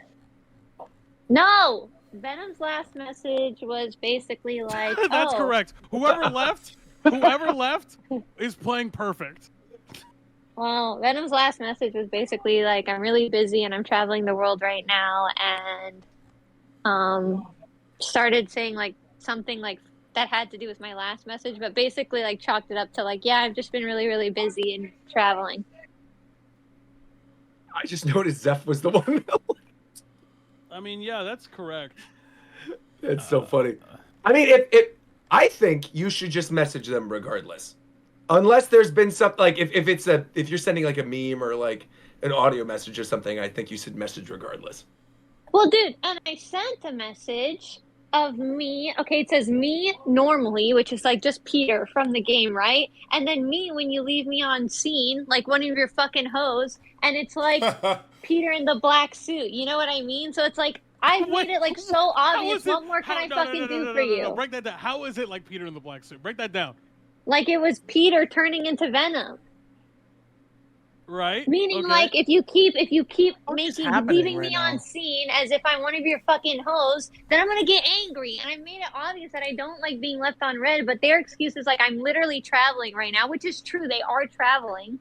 Venom's last message was basically like, That's correct. Whoever left is playing perfect. Well, Venom's last message was basically like, I'm really busy and I'm traveling the world right now, and started saying like something like that had to do with my last message, but basically like chalked it up to like, yeah, I've just been really, really busy and traveling. I just noticed Zeph was the one. I mean, yeah, that's correct. It's so funny. I mean, I think you should just message them regardless, unless there's been something like if you're sending like a meme or like an audio message or something. I think you should message regardless. Well, dude, and I sent a message of me. Okay, it says me normally, which is like just Peter from the game, right? And then me when you leave me on scene, like one of your fucking hoes, and it's like Peter in the black suit. You know what I mean? So it's like I made it like so obvious. What more can I fucking do for you? Break that down. How is it like Peter in the black suit? Break that down. Like it was Peter turning into Venom. Right. Meaning, okay. like, if you keep leaving me on scene as if I'm one of your fucking hoes, then I'm gonna get angry. And I made it obvious that I don't like being left on red. But their excuse is like I'm literally traveling right now, which is true. They are traveling,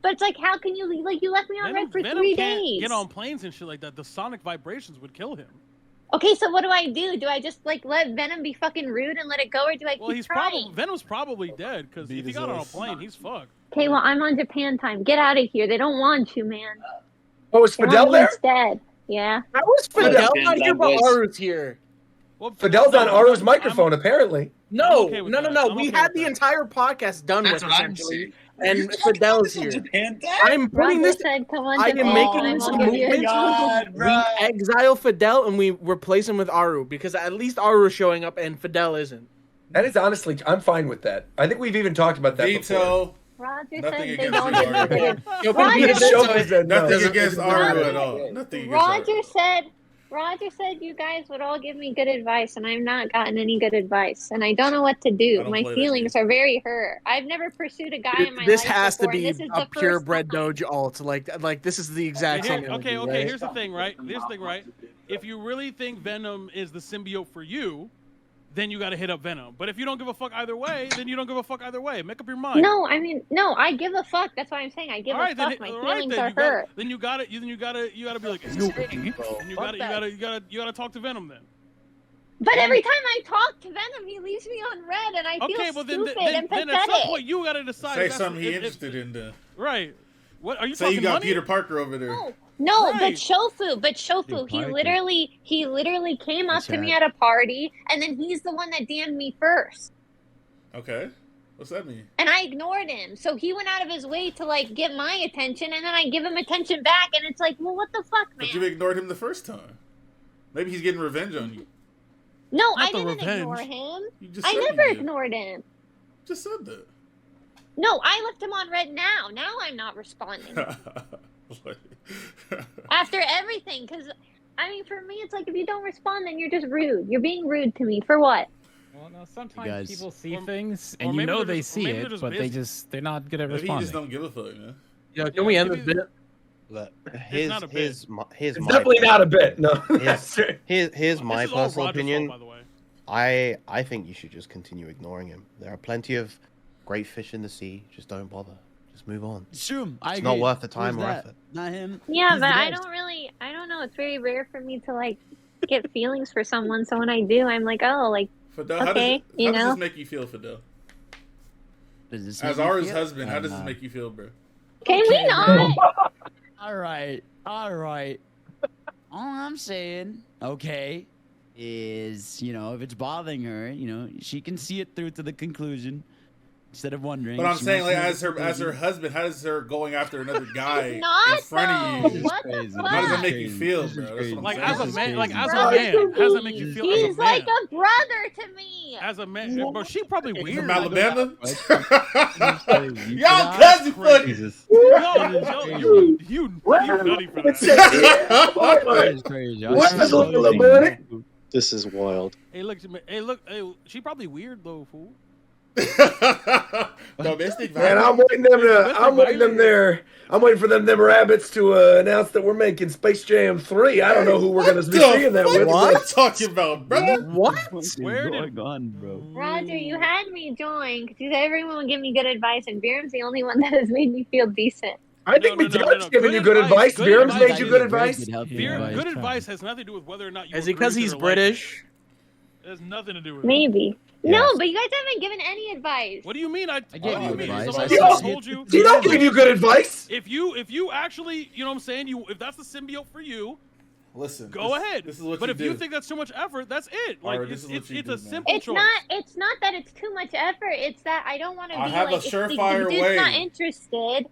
but it's like, how can you leave? Like, you left me on red for Venom 3 can't days. get on planes and shit like that. The sonic vibrations would kill him. Okay, so what do I do? Do I just like let Venom be fucking rude and let it go, or do I keep trying? Venom's probably dead because if he got on a plane, he's fucked. Okay, well, I'm on Japan time. Get out of here. They don't want you, man. Oh, is Fadel there? Instead, yeah. How is Fadel not here, but Aruu's here? Well, Fidel's on Aruu's microphone, apparently. No, okay with no. that. We had the entire podcast done That's with what I'm essentially, saying. and Fidel's here. I'm putting this. Said, come on, I am Japan making time. this I'll give you a movement. We exile Fadel and we replace him with Aruuu because at least Aruu's showing up and Fadel isn't. That is honestly, I'm fine with that. I think we've even talked about that before. Roger Nothing said they against don't you, give me Aruuu. good Nothing against Aruuu at all. Nothing against Aruuu. Roger said you guys would all give me good advice, and I've not gotten any good advice, and I don't know what to do. My feelings are very hurt. I've never pursued a guy in my This life has before, to be and this is a the purebred first time. Doge alt. Like this is the exact same. Okay. Right? Here's the thing, right? If you really think Venom is the symbiote for you, then you got to hit up Venom. But if you don't give a fuck either way, then you don't give a fuck either way. Make up your mind. No, I mean, no, I give a fuck. That's why I'm saying I give a fuck. My feelings are hurt. Then you gotta be like, you gotta talk to Venom then. But every time I talk to Venom, he leaves me on red, and I feel stupid and then pathetic. at some point you gotta decide. Say something he's interested in. Then. Right. What are you Say talking you got money? Peter Parker over there. No, Right. but Shofu, he literally came up to me at a party, and then he's the one that DM'd me first. Okay. What's that mean? And I ignored him. So he went out of his way to like get my attention, and then I give him attention back, and it's like, well, what the fuck, man? But you ignored him the first time. Maybe he's getting revenge on you. No, Not I the didn't revenge. ignore him. You just I said never you did. ignored him. Just said that. No, I left him on red now. Now I'm not responding. After everything, because, I mean, for me, it's like, if you don't respond, then you're just rude. You're being rude to me. For what? Well, no, sometimes guys- people see things, or and you maybe know they're they just- or see maybe it, they're just but busy. they're not good at Maybe he responding. just don't give a fuck, man. Yeah, can we end this bit? Look, not a bit. It's definitely not a bit. No. Here's my This is all personal Roger's opinion. fault, by the way. I think you should just continue ignoring him. There are plenty of great fish in the sea. Just don't bother. Just move on. Sure, It's not worth the time or effort. Not him. Yeah, He's but the I best. don't know. It's very rare for me to, like, get feelings for someone. So when I do, I'm like, oh, like, Fidel, okay, how does this make you feel, Fidel? Does this As make me Aruu's feel? husband, how does this make you feel, bro? Can we not? All right. All I'm saying, okay, is, if it's bothering her, she can see it through to the conclusion instead of wondering. But I'm She saying, wants like, to know as the her husband, how does her going after another guy in Not, front of though. you? What the fuck? How does that make you feel, bro? That's what I'm Like saying. as a man, like as a Brother man, to how does that me. make you feel? He's as a man? like a brother to me. As a man, bro, she probably weird. From Alabama? You Y'all cannot- cousin funny. You nutty for that. That is crazy. What's I'm this so little ignorant. buddy? This is wild. Hey, look, she probably weird though, fool. Domestic Man, I'm violence. waiting for them rabbits to announce that we're making Space Jam 3. I don't know who we're going to be seeing that with. What you talking about, brother? What? What's Where going on, bro? Roger, you had me join because you said everyone would give me good advice, and Biram's the only one that has made me feel decent. I think No. McDareth's giving you good advice. Biram's made you good advice. Good advice has nothing to do with whether or not you. Is it because agree with he's it or like it. British? It has nothing to do with it. Maybe. Yes. No, but you guys haven't given any advice. What do you mean? I gave you advice. Somebody I told you. He don't give you good advice. If you actually, you know what I'm saying, if that's the symbiote for you, listen. go ahead. This is what but you if do. you think that's too much effort, that's it. Like Alright, this is what it's you a do, man. simple It's choice. not that it's too much effort. It's that I don't want to be I have a like if surefire the dude's way. not interested.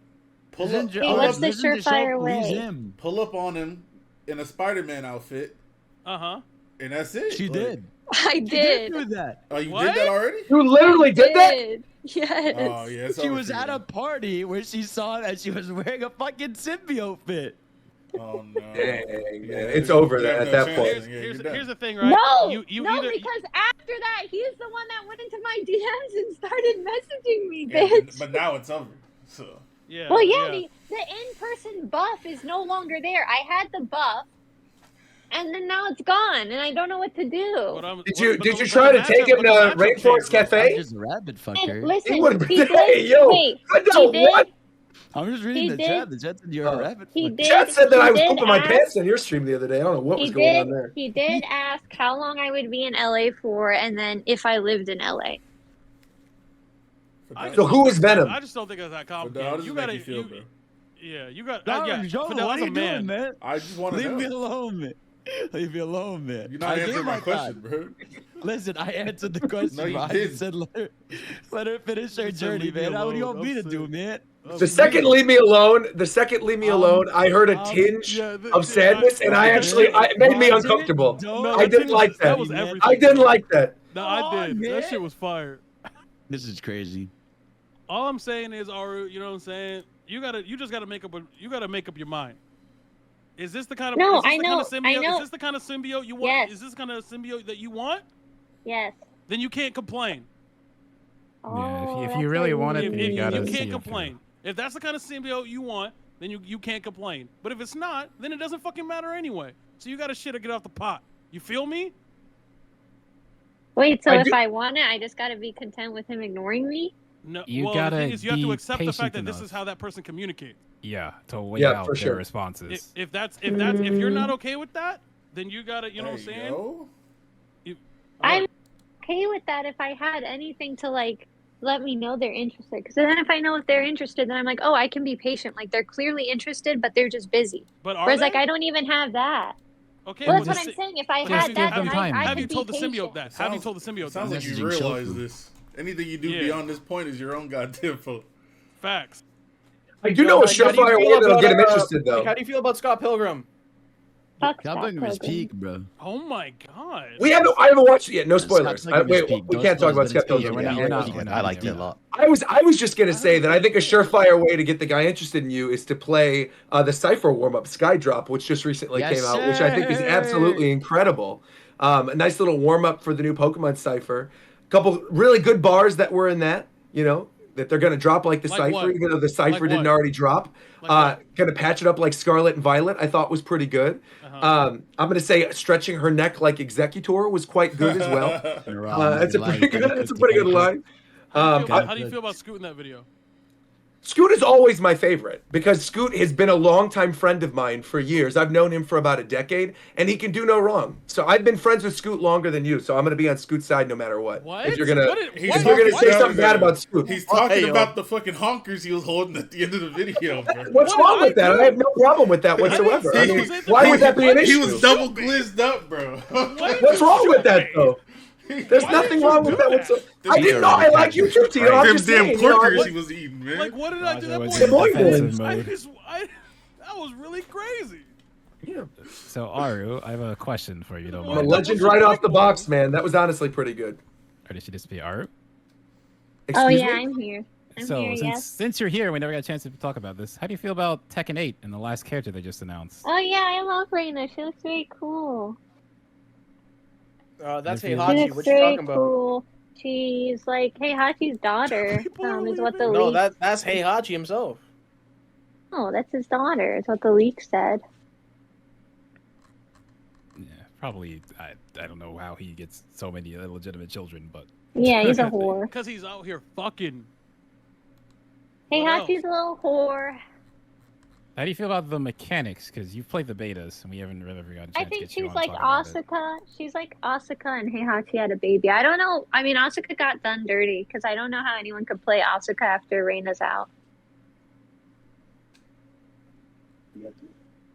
Pull Listen, up, Joe, Hey, pull what's up, the listen to surefire Shofu, way? he's him. pull up on him in a Spider-Man outfit, Uh-huh. and that's it. She Like, did. I She did. do that. Oh, you What? did that already? You literally did that? Yes. Oh yeah. It's She over was for you at a then. party where she saw that she was wearing a fucking symbiote fit. Oh no. Dang, Yeah, man. It's you over have then no at that chance. point. Yeah, Here's you're done. the thing, right? No, you no, either, because after that, he's the one that went into my DMs and started messaging me, Yeah, bitch. but now it's over. So yeah. Well, yeah, the in-person buff is no longer there. I had the buff, and then now it's gone, and I don't know what to do. Did you try to take him to Rainforest Cafe? Just a rabbit And fucker. listen, He would've he been- did. hey, yo, wait, Fadel, he did. what? I'm just reading He the did- chat. The chat said you're a rabbit He fucker. did. Chad said that he I was did pooping my ask- pants on your stream the other day. I don't know what was going on there. He did ask how long I would be in LA for, and then if I lived in LA. So who is Venom? I just don't think it's that Fadel, how complicated. does You it make gotta, you feel, bro? yeah, you got. Nah, yeah, Joe, Fidel, what as are a you man, doing, man? I just want to Leave know. me alone, man. Leave me alone, man. You're not I gave answering my my question, thought. bro. Listen, I answered the question. No, you bro. I didn't. just said let her finish her You said journey, leave me man. How do you alone. want me to I'm do, sick. man? The second leave me alone, I heard a tinge of sadness, and it made me uncomfortable. I didn't like that. That was everything. I didn't like that. No, Come I did. on, That man. shit was fire. This is crazy. All I'm saying is, Aruuu, you know what I'm saying? You just gotta make up your mind. Is this the kind of No, is this I the know, kind of symbiote? I know. Is this the kind of symbiote you want? Yes. Is this the kind of symbiote that you want? Yes. Then you can't complain. Oh, if that's you really what want you it, If, then mean. you gotta you see can't it complain. If that's the kind of symbiote you want, then you can't complain. But if it's not, then it doesn't fucking matter anyway. So you gotta shit or get off the pot. You feel me? Wait, so I if do- I want it, I just gotta be content with him ignoring me? No. You well, gotta the thing is, you have to be accept the fact that patient this enough. is how that person communicates. Yeah, to weigh Yeah, out for their sure. responses. If you're not okay with that, then you gotta, you know what I'm saying? Yo. I'm okay with that if I had anything to like let me know they're interested. Because then if I know if they're interested, then I'm like, oh, I can be patient. Like they're clearly interested, but they're just busy. But are Whereas they? like I don't even have that. Okay. Well, that's well, what I'm just- saying. If I but had have that, you- then time. I Have you could told be the symbiote patient. that? Have you told the symbiote Sounds that? like you Messaging realize Shofu. this. Anything you do Yeah. beyond this point is your own goddamn fault. Facts. I do know a Like, how do you surefire feel way that'll about, get him interested, though. Like, how do you feel about Scott Pilgrim? Fuck Scott Scott Pilgrim is Pilgrim. peak, bro. Oh my god. I haven't watched it yet. No spoilers. Scott Pilgrim is Wait, peak. we Don't can't talk spoil about it, but Scott it's peak. Pilgrim. we're not- I liked it a lot. I was just gonna say that I think a surefire way to get the guy interested in you is to play the Cypher warm-up Skydrop, which just recently Yes, came out, which I think is sir. absolutely incredible. A nice little warm-up for the new Pokemon Cypher. A couple really good bars that were in that, that they're gonna drop like the Like Cypher, what? even though the Cypher Like didn't what? already drop. Gonna patch it up like Scarlet and Violet. I thought was pretty good. I'm gonna say stretching her neck like Executor was quite good as well. That's a pretty good. That's a pretty good line. How do you feel about Scoot in that video? Scoot is always my favorite because Scoot has been a longtime friend of mine for years. I've known him for about a decade, and he can do no wrong. So I've been friends with Scoot longer than you. So I'm gonna be on Scoot's side no matter what. What? If you're gonna, What did- if you're gonna say What? something bad about Scoot, He's talking Hey, about the fucking honkers he was holding at the end of the video, bro. what's What wrong did with I that? do? I have no problem with that whatsoever. I mean, He- why would that be an He issue? was double glizzed up, bro. What's wrong with that though? There's nothing wrong with that whatsoever. I didn't know. I like you too, Tito. I'm Them just damn saying, porkers he was eating, man. Like, what did I do? That was boy- in boy defensive was. mode. That was really crazy. So Aruuu, I have a question for you. Don't I'm a mind. legend right off the box, man. That was honestly pretty good. Or did she just be Aruuu? Oh Excuse yeah, me? I'm here. I'm So here. Yes. since you're here, we never got a chance to talk about this. How do you feel about Tekken 8 and the last character they just announced? Oh yeah, I love Reina. She looks very cool. That's She She Heihachi. looks What you very talking about? cool. She's like Heihachi's daughter. Is what the No, leak. that's Heihachi himself. Oh, that's his daughter. Is what the leak said. Yeah, probably. I don't know how he gets so many illegitimate children, but Yeah, he's a whore. Because he's out here fucking. Heihachi's a little whore. How do you feel about the mechanics? Because you've played the betas, and we haven't really gotten a chance I to think get you she's on like talk about it. Asuka. She's like Asuka and Heihachi had a baby. I don't know. I mean, Asuka got done dirty because I don't know how anyone could play Asuka after Reina's out.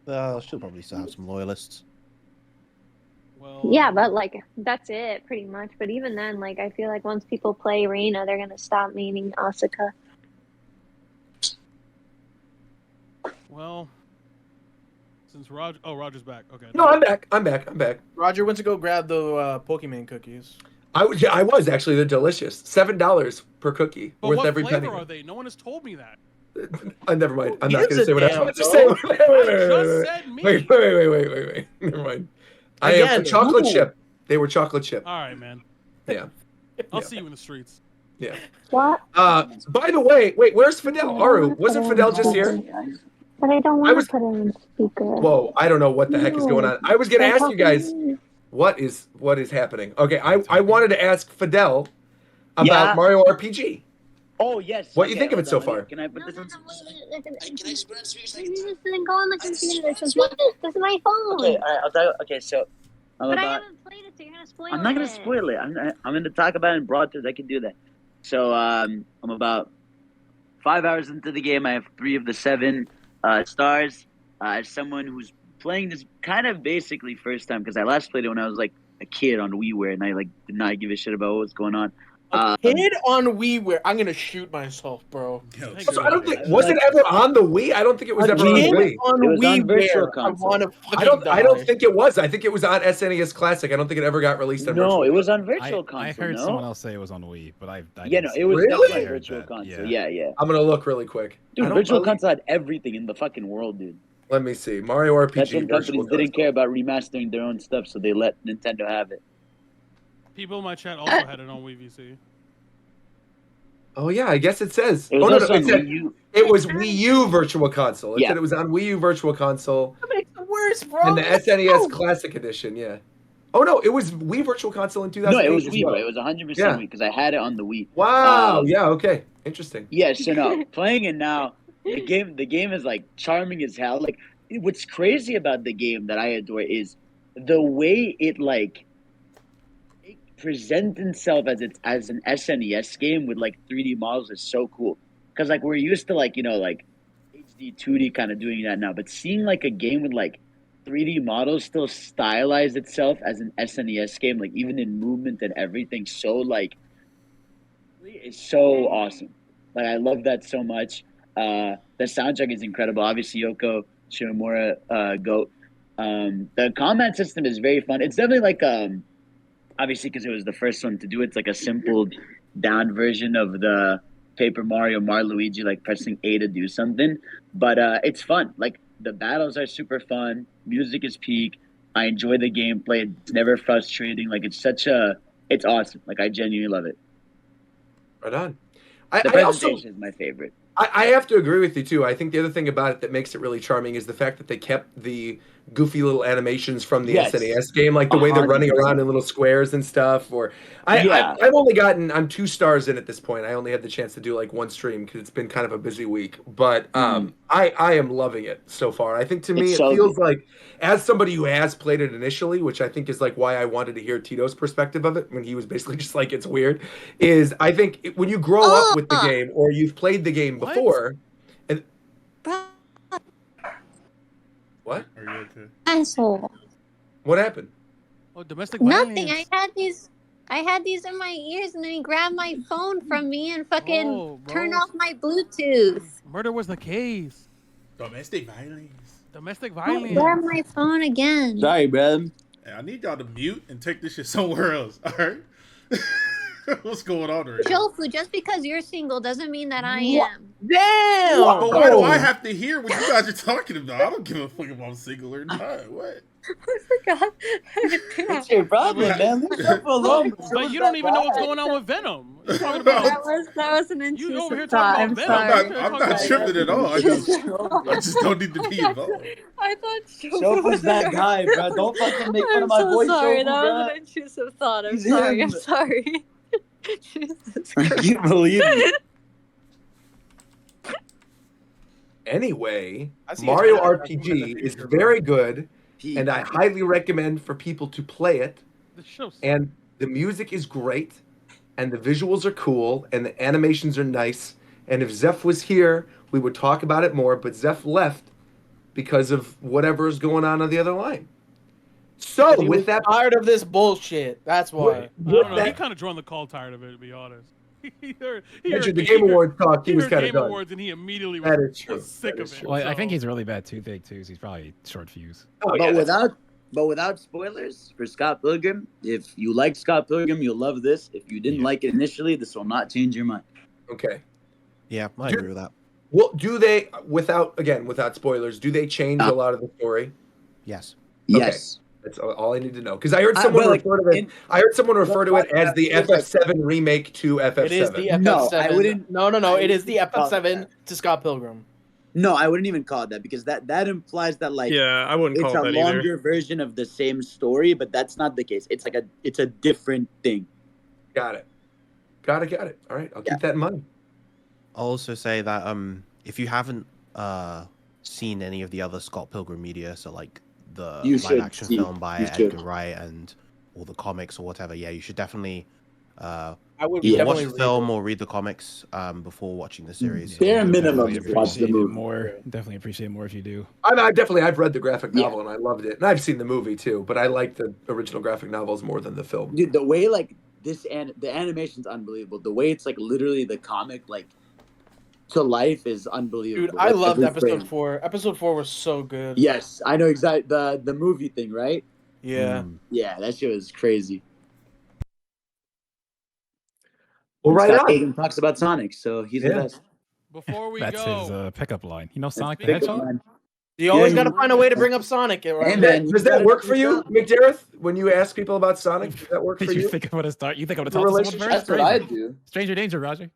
She'll probably still have some loyalists. Well, Yeah, but like that's it pretty much. But even then, like I feel like once people play Reina, they're gonna stop meaning Asuka. Well, since Roger's back. Okay. No, I'm back. I'm back. Roger went to go grab the Pokemon cookies. I was actually. They're delicious. $7 per cookie, But worth what every flavor penny. are they? No one has told me that. Never mind. I'm He not going to is say a what I damn was to say. dog. Wait. Never mind. I am Again, chocolate ooh. chip. They were chocolate chip. All right, man. Yeah. I'll Yeah. see you in the streets. Yeah. What? By the way, wait, where's Fadel? Aruuu, wasn't Fadel just here? But I don't want to put it on speaker. Whoa, I don't know what the heck is going on. I was going to ask you guys what is happening. Okay, I wanted to ask Fadel about Yeah. Mario RPG. Oh yes. What do you think of it so far? Can I put this on? Then go on the computer. This is my phone. Okay, I'll tell you. Okay, so I'm But I about. haven't played it, so you're gonna spoil it. I'm not gonna spoil it. I'm gonna talk about it in broad terms. I can do that. So I'm about 5 hours into the game. I have 3 of the 7 stars. As someone who's playing this kind of basically first time, because I last played it when I was like a kid on WiiWare, and I like did not give a shit about what was going on. Kid on WiiWare. I'm gonna shoot myself, bro. So I don't think was it ever on the Wii? I don't think it was ever on the Wii. On It was on Virtual WiiWare. Console. I don't think it was. I think it was on SNES Classic. I don't think it ever got released on Virtual. No, it was on Virtual I Console. heard no? someone else say it was on Wii, but I Yeah, no, didn't it was Really? definitely I heard Virtual that, Console. yeah. Yeah. I'm gonna look really quick. Dude, I don't Virtual believe- Console had everything in the fucking world, dude. Let me see. Mario RPG. That's when Virtual companies didn't care about remastering their own stuff, so they let Nintendo have it. People in my chat also had it on Wii VC. Oh yeah, I guess it says. It was Oh no, also it on said Wii U. it was Wii U Virtual Console. It Yeah. said it was on Wii U Virtual Console That makes it worse, bro. and the SNES Classic Edition. Yeah. Oh no, it was Wii Virtual Console in 2008. No, it was as Wii, well. bro. It was 100% Yeah. Wii because I had it on the Wii. Wow. Yeah. Okay. Interesting. Yeah, so no, playing it now, the game is like charming as hell. Like what's crazy about the game that I adore is the way it like it presents itself as an SNES game with like 3D models is so cool. Cause like we're used to like, like HD 2D kind of doing that now, but seeing like a game with like 3D models still stylize itself as an SNES game, like even in movement and everything, so like it's so awesome. Like I love that so much. The soundtrack is incredible. Obviously, Yoko Shimomura, GOAT. The combat system is very fun. It's definitely like obviously because it was the first one to do it, it's like a simple down version of the Paper Mario Luigi, like pressing A to do something. But it's fun. Like the battles are super fun. Music is peak. I enjoy the gameplay. It's never frustrating. Like it's awesome. Like I genuinely love it. Right on. The I also presentation is my favorite. I have to agree with you too. I think the other thing about it that makes it really charming is the fact that they kept the goofy little animations from the Yes. SNES game, like the way they're running 100%. around in little squares and stuff. Or Yeah. I'm 2 stars in at this point. I only had the chance to do like one stream because it's been kind of a busy week. But I am loving it so far. I think to me It's it so feels good. like, as somebody who has played it initially, which I think is like why I wanted to hear Tito's perspective of it when he was basically just like it's weird, is I think when you grow up with the game or you've played the game before. What? Are you okay? Asshole. What happened? Oh, domestic Nothing. violence. I had these in my ears, and then he grabbed my phone from me and fucking Oh, bro. turned off my Bluetooth. Murder was the case. Domestic violence. Domestic Don't violence. grab my phone again. Sorry, bro. Hey, I need y'all to mute and take this shit somewhere else. All right. What's going on right now? Shofu, just because you're single doesn't mean that I am. Damn! But why do I have to hear what you guys are talking about? I don't give a fuck if I'm single or not. What? I forgot. What's your problem, man? Leave yourself alone. But you don't even know what's going on with Venom. You're talking about. That was an You over here intrusive talking thought. about I'm Venom. sorry. I'm not tripping at all. I just don't need to be involved. I thought Shofu's that guy, bro. Don't fucking make fun I'm of my so boy, sorry. Shofu, That bro. was an intrusive thought. I'm He's sorry. him. I'm sorry. Jesus I Christ. can't believe it. Anyway, I see Mario it's RPG is very good, and I highly recommend for people to play it. The show's And the music is great, and the visuals are cool, and the animations are nice. And if Zeph was here, we would talk about it more, but Zeph left because of whatever is going on the other line. So, He with was that, tired of this bullshit. That's why. I don't know. He kind of drawn the call tired of it, to be honest. he heard the Game Awards talk, he was kind of Game done. Awards, and he immediately That is true. was sick That of is it. true. Well, I think he's really bad toothache too. So he's probably short fuse. Oh, but yeah, without spoilers for Scott Pilgrim, if you like Scott Pilgrim, you'll love this. If you didn't like it initially, this will not change your mind. Okay. Yeah, I agree with that. Well, do they, without spoilers, do they change a lot of the story? Yes. Okay. Yes. That's all I need to know. Because I heard someone refer to it. I heard someone refer to it as the FF7 remake to FF7. It is the FF7. No, I wouldn't. No. It is the call it FF7 to Scott Pilgrim. No, I wouldn't even call it that because that implies that Yeah, I wouldn't it's call a it that either. longer version of the same story, but that's not the case. It's a different thing. Got it. All right, I'll keep that in mind. I'll also say that if you haven't seen any of the other Scott Pilgrim media, so like the live action film by Edgar Wright and all the comics or whatever, yeah, you should definitely I would watch the film or read the comics before watching the series. Bare minimum, Definitely watch the appreciate it movie. more. Definitely appreciate it more if you do. I've read the graphic novel and I loved it, and I've seen the movie too, but I like the original graphic novels more than the film. Dude, the way the animation's unbelievable. The way it's literally the comic to life is unbelievable. Dude, I loved episode 4. Episode 4 was so good. Yes, I know exactly the movie thing, right? Yeah. Yeah, that shit was crazy. Well, right Scott on. Pilgrim talks about Sonic, so he's the best. Before we That's go, his pickup line. You know Sonic the Pickup Hedgehog? line. You always got to find a way to bring up Sonic. Right? Does that work for you, McDareth? When you ask people about Sonic, does that work for Did you you? think I'm gonna start? You think I'm gonna The talk to someone relationship? first? That's what I do. Stranger danger, Roger.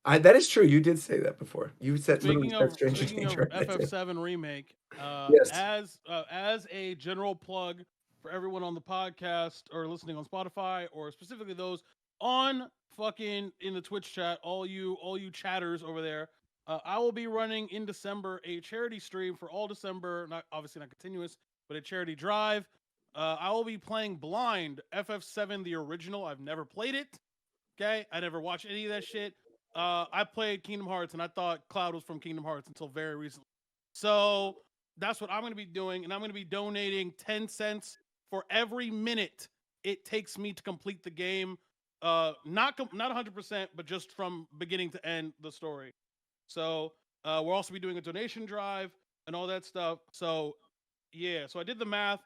That is true. You did say that before. You said speaking of Stranger Danger. FF7 remake, Yes. as a general plug for everyone on the podcast or listening on Spotify, or specifically those on fucking in the Twitch chat, all you chatters over there, I will be running in December a charity stream for all December, obviously not continuous, but a charity drive. I will be playing Blind FF7 the original. I've never played it. Okay, I never watched any of that shit. I played Kingdom Hearts and I thought Cloud was from Kingdom Hearts until very recently. So that's what I'm going to be doing, and I'm going to be donating 10 cents for every minute it takes me to complete the game. Not 100%, but just from beginning to end the story. So we'll also be doing a donation drive and all that stuff. So yeah, so I did the math.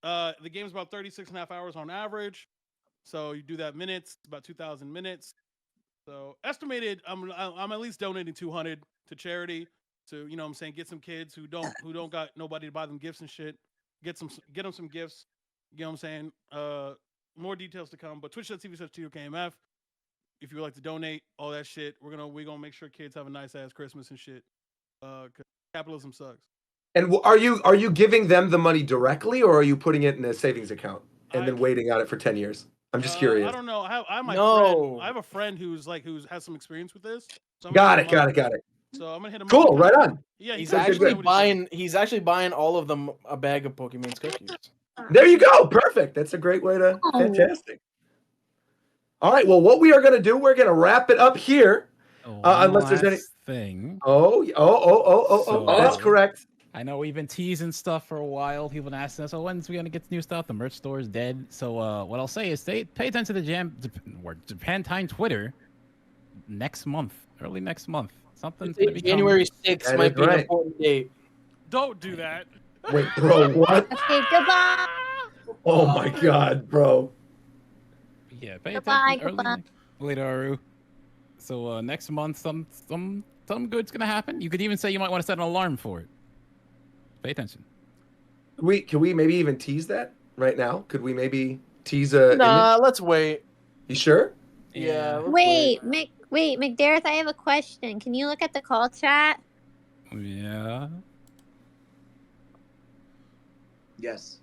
The game's about 36.5 hours on average. So you do that minutes, about 2,000 minutes. So estimated, I'm at least donating 200 to charity to, you know what I'm saying, get some kids who don't got nobody to buy them gifts and shit. Get them some gifts. You know what I'm saying? More details to come. But twitch.tv/TitoKMF. If you would like to donate, all that shit, we're gonna make sure kids have a nice ass Christmas and shit. 'Cause capitalism sucks. And are you giving them the money directly, or are you putting it in a savings account and then waiting on it for 10 years? I'm just curious. I don't know. I have a friend who has some experience with this. So Got it. So I'm gonna hit him. Cool. Right on. Yeah, he's actually buying all of them a bag of Pokemon's cookies. There you go. Perfect. That's a great way to. Fantastic. All right. Well, what we are going to do, we're going to wrap it up here. Unless there's any thing. That's correct. I know we've been teasing stuff for a while. People been asking us, "Oh, when's we gonna get new stuff?" The merch store is dead. So what I'll say is, pay attention to the Japan Time Twitter next month, early next month. Something's gonna be January coming. 6th might be an important date. Don't do that. Wait, bro, what? Okay, goodbye. Oh my God, bro. Yeah, pay Goodbye, attention. goodbye. Later, Aruuu. So next month, some good's gonna happen. You could even say you might want to set an alarm for it. Pay attention. Can we maybe even tease that right now? Could we maybe tease a? Nah, image? let's wait. You sure? Yeah. Wait, McDareth, I have a question. Can you look at the call chat? Yeah. Yes.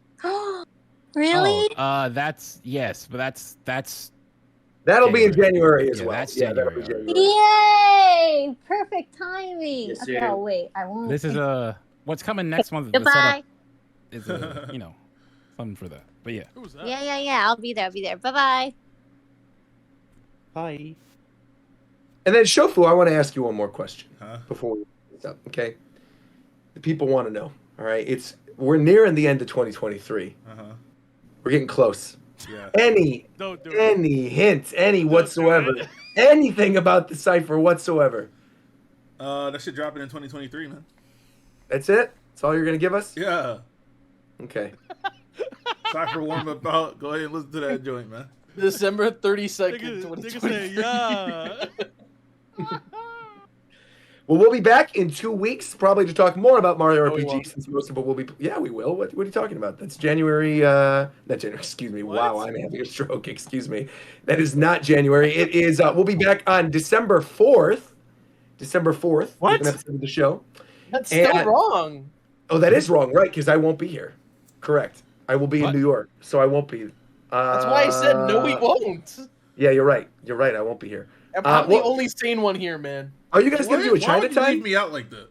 Really? Oh, that's yes, but that's That'll be in January as well. That's that'll be January. Yay! Perfect timing. Yes, Okay, sir. I'll wait. I won't. This is what's coming next month. The Goodbye. setup is something for that. But yeah. Who's that? Yeah. I'll be there. Bye bye. Bye. And then Shofu, I want to ask you one more question Huh? before we wrap this up. Okay, the people want to know. All right, we're nearing the end of 2023. We're getting close. Yeah. Any hints, whatsoever, anything about the Cypher whatsoever? That shit dropping in 2023, man. That's it. That's all you're gonna give us? Yeah. Okay. Cypher warm up out. Go ahead and listen to that joint, man. December 32nd, Nigga 2023. say, yeah. Well, we'll be back in 2 weeks, probably to talk more about Mario we RPG. won't. Since most of it will be, yeah, we will. What are you talking about? That's January. Not January. Excuse me. What? Wow, I'm having a stroke. Excuse me. That is not January. It is. We'll be back on December 4th. December 4th. What? An episode of the show. That's still wrong. Oh, that is wrong, right? Because I won't be here. Correct. I will be in New York, so I won't be. That's why I said no, we won't. Yeah, you're right. You're right. I won't be here. I'm the only sane one here, man. Are you guys gonna do a Why would you Chinatown? leave me out like that?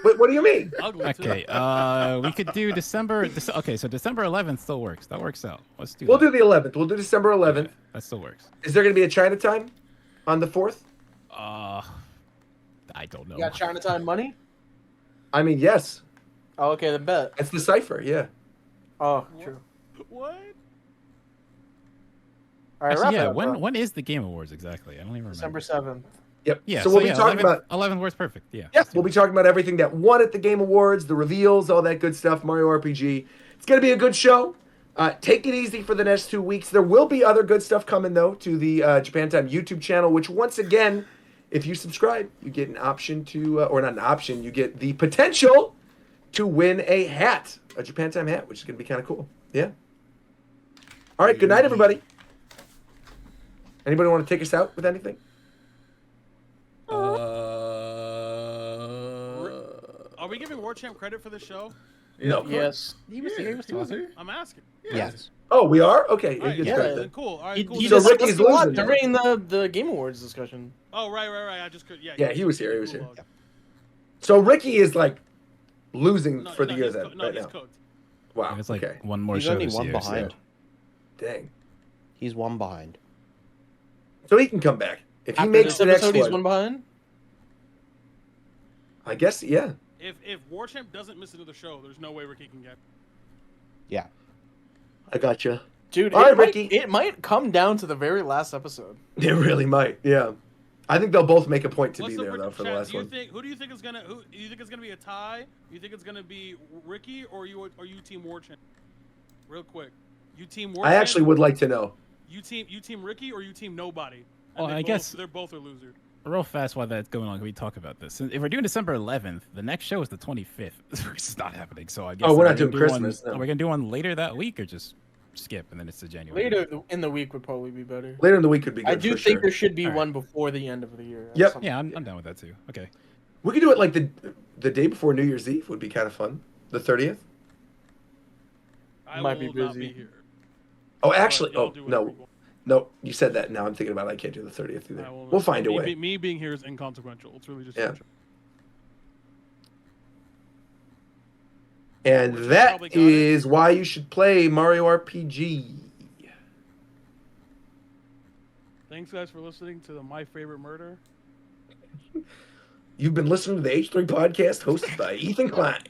What do you mean? Okay, we could do December. Okay, so December 11th still works. That works out. Let's do. We'll that. do the 11th. We'll do December 11th. That still works. Is there gonna be a Chinatown on the 4th? I don't know. You got Chinatown money? I mean, yes. Oh, okay, then bet. It's the Cypher, yeah. Oh, true. What? All right, Actually, wrap yeah. it up, bro. When is the Game Awards exactly? I don't even remember. December 7th. Yep. Yeah. So we'll be talking 11th, about 11th works perfect. Yeah. yeah, we'll be talking about everything that won at the Game Awards, the reveals, all that good stuff. Mario RPG. It's gonna be a good show. Take it easy for the next 2 weeks. There will be other good stuff coming though to the Japan Time YouTube channel, which once again, if you subscribe, you get an option to, or not an option, you get the potential to win a hat, a Japan Time hat, which is gonna be kind of cool. Yeah. All right. Good night, everybody. Anybody want to take us out with anything? Are we giving War Champ credit for the show? No. Yes. He was here. He was here. I'm asking. Yes. Oh, we are? Okay. All right, he gets yeah. credit then then. cool. All right, He, cool. he So discussed Ricky's a lot losing. during the Game Awards discussion. Oh, right. I just could. Yeah, he was here. He was Cool here. log. So Ricky is like losing No, for the no, year he's then, no, right he's now. cooked. Wow. And it's like Okay. one more He's show only this one year, behind. so- Dang. He's one behind. So he can come back if he After makes this the next episode, he's one. one behind. I guess, yeah. If War Champ doesn't miss another show, there's no way Ricky can get. Yeah. I gotcha. Dude, All right, Ricky. It might come down to the very last episode. It really might. Yeah. I think they'll both make a point to What's be there though for the Chad, last one. Who do you think is gonna? Who do you think it's gonna be a tie? You think it's gonna be Ricky or you team War Champ? Real quick, you team War I Champ? actually would like to know. You team Ricky or you team nobody? Well, I guess they're both a loser. real fast while that's going on, can we talk about this? If we're doing December 11th, the next show is the 25th. This is not happening. So I guess Oh, we're are not we doing gonna do Christmas, One, no. Are we gonna do one later that week or just skip and then it's the January? Later in the week would probably be better. Later in the week could be good. I do for think sure. there should be All right. one before the end of the year. Yep. Yeah, I'm down with that too. Okay. We could do it like the day before New Year's Eve would be kind of fun. The 30th. I Might will be not busy. be here. Oh, actually, Y'all oh do whatever no, you want. no. You said that. Now I'm thinking about it. I can't do the 30th either. I will We'll not. find a Me- way. Me being here is inconsequential. It's really just. Yeah. And that probably got it. is why you should play Mario RPG. Thanks, guys, for listening to the My Favorite Murder. You've been listening to the H3 podcast hosted by Ethan Klein.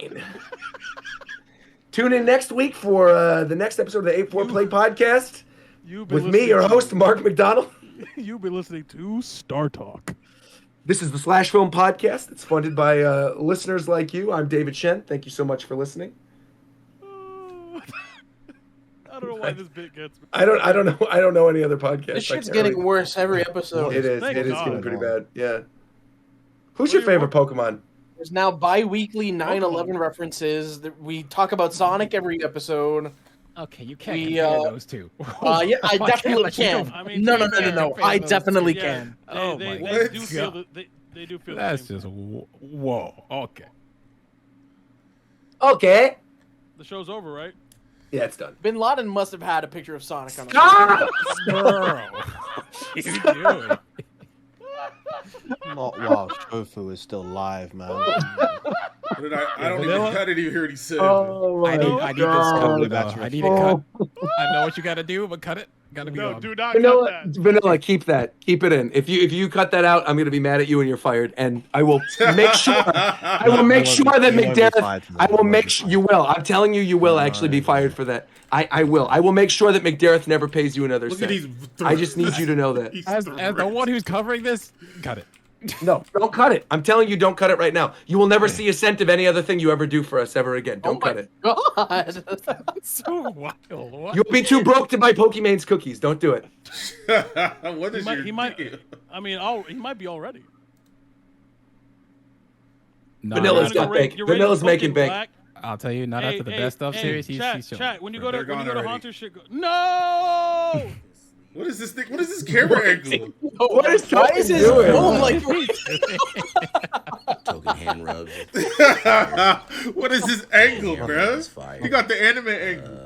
Tune in next week for the next episode of the 8-4 Play podcast You've been with me, your listening host, Mark McDonald. You've been listening to Star Talk. This is the Slash Film Podcast. It's funded by listeners like you. I'm David Shen. Thank you so much for listening. I don't know why this bit gets me. I don't know any other podcast. This I shit's can't getting really- worse every episode. It is. Thank It is God. getting pretty bad. Yeah. Who's your favorite Pokemon? There's now bi-weekly 9/11 references. We talk about Sonic every episode. Okay, you can't We, compare those two. Yeah, I I can't definitely let you can. go. I mean, No. compare I those definitely two. can. Oh they, my they do feel God. they do feel That's the same. just whoa. Okay. Okay. The show's over, right? Yeah, it's done. Bin Laden must have had a picture of Sonic on his Stop! Bro. What are you doing? Not while Shofu is still live, man. I don't even hear what he said. Oh I need this cut. God. though. I need it cut. I know what you got to do, but cut it. Gotta be on. do not Vanilla, cut that. Vanilla, keep that. Keep it in. If you cut that out, I'm gonna be mad at you and you're fired. And I will make sure. I will make sure that McDareth. I will make sure you will. I'm telling you, you will actually be fired for that. I will. I will make sure that McDareth never pays you another Look at cent. these I just need you to know that. As the one who's covering this, cut it. No, don't cut it. I'm telling you, don't cut it right now. You will never see a cent of any other thing you ever do for us ever again. Don't cut it. God, That's so wild. What? You'll be too broke to buy Pokemon's cookies. Don't do it. What is he might. I mean, he might be already. No, Vanilla's You're got ready- bank. you're ready Vanilla's to making Pokemon bank. Black? I'll tell you, not after the best of series. He's Chat, showing. when you go to They're gone already. Haunter shit. No. What is this thing? What is this camera angle? What is why Token is his doing? phone like? Token hand rubs. What is this angle, Hand bruh? rubs fire. You got the anime angle.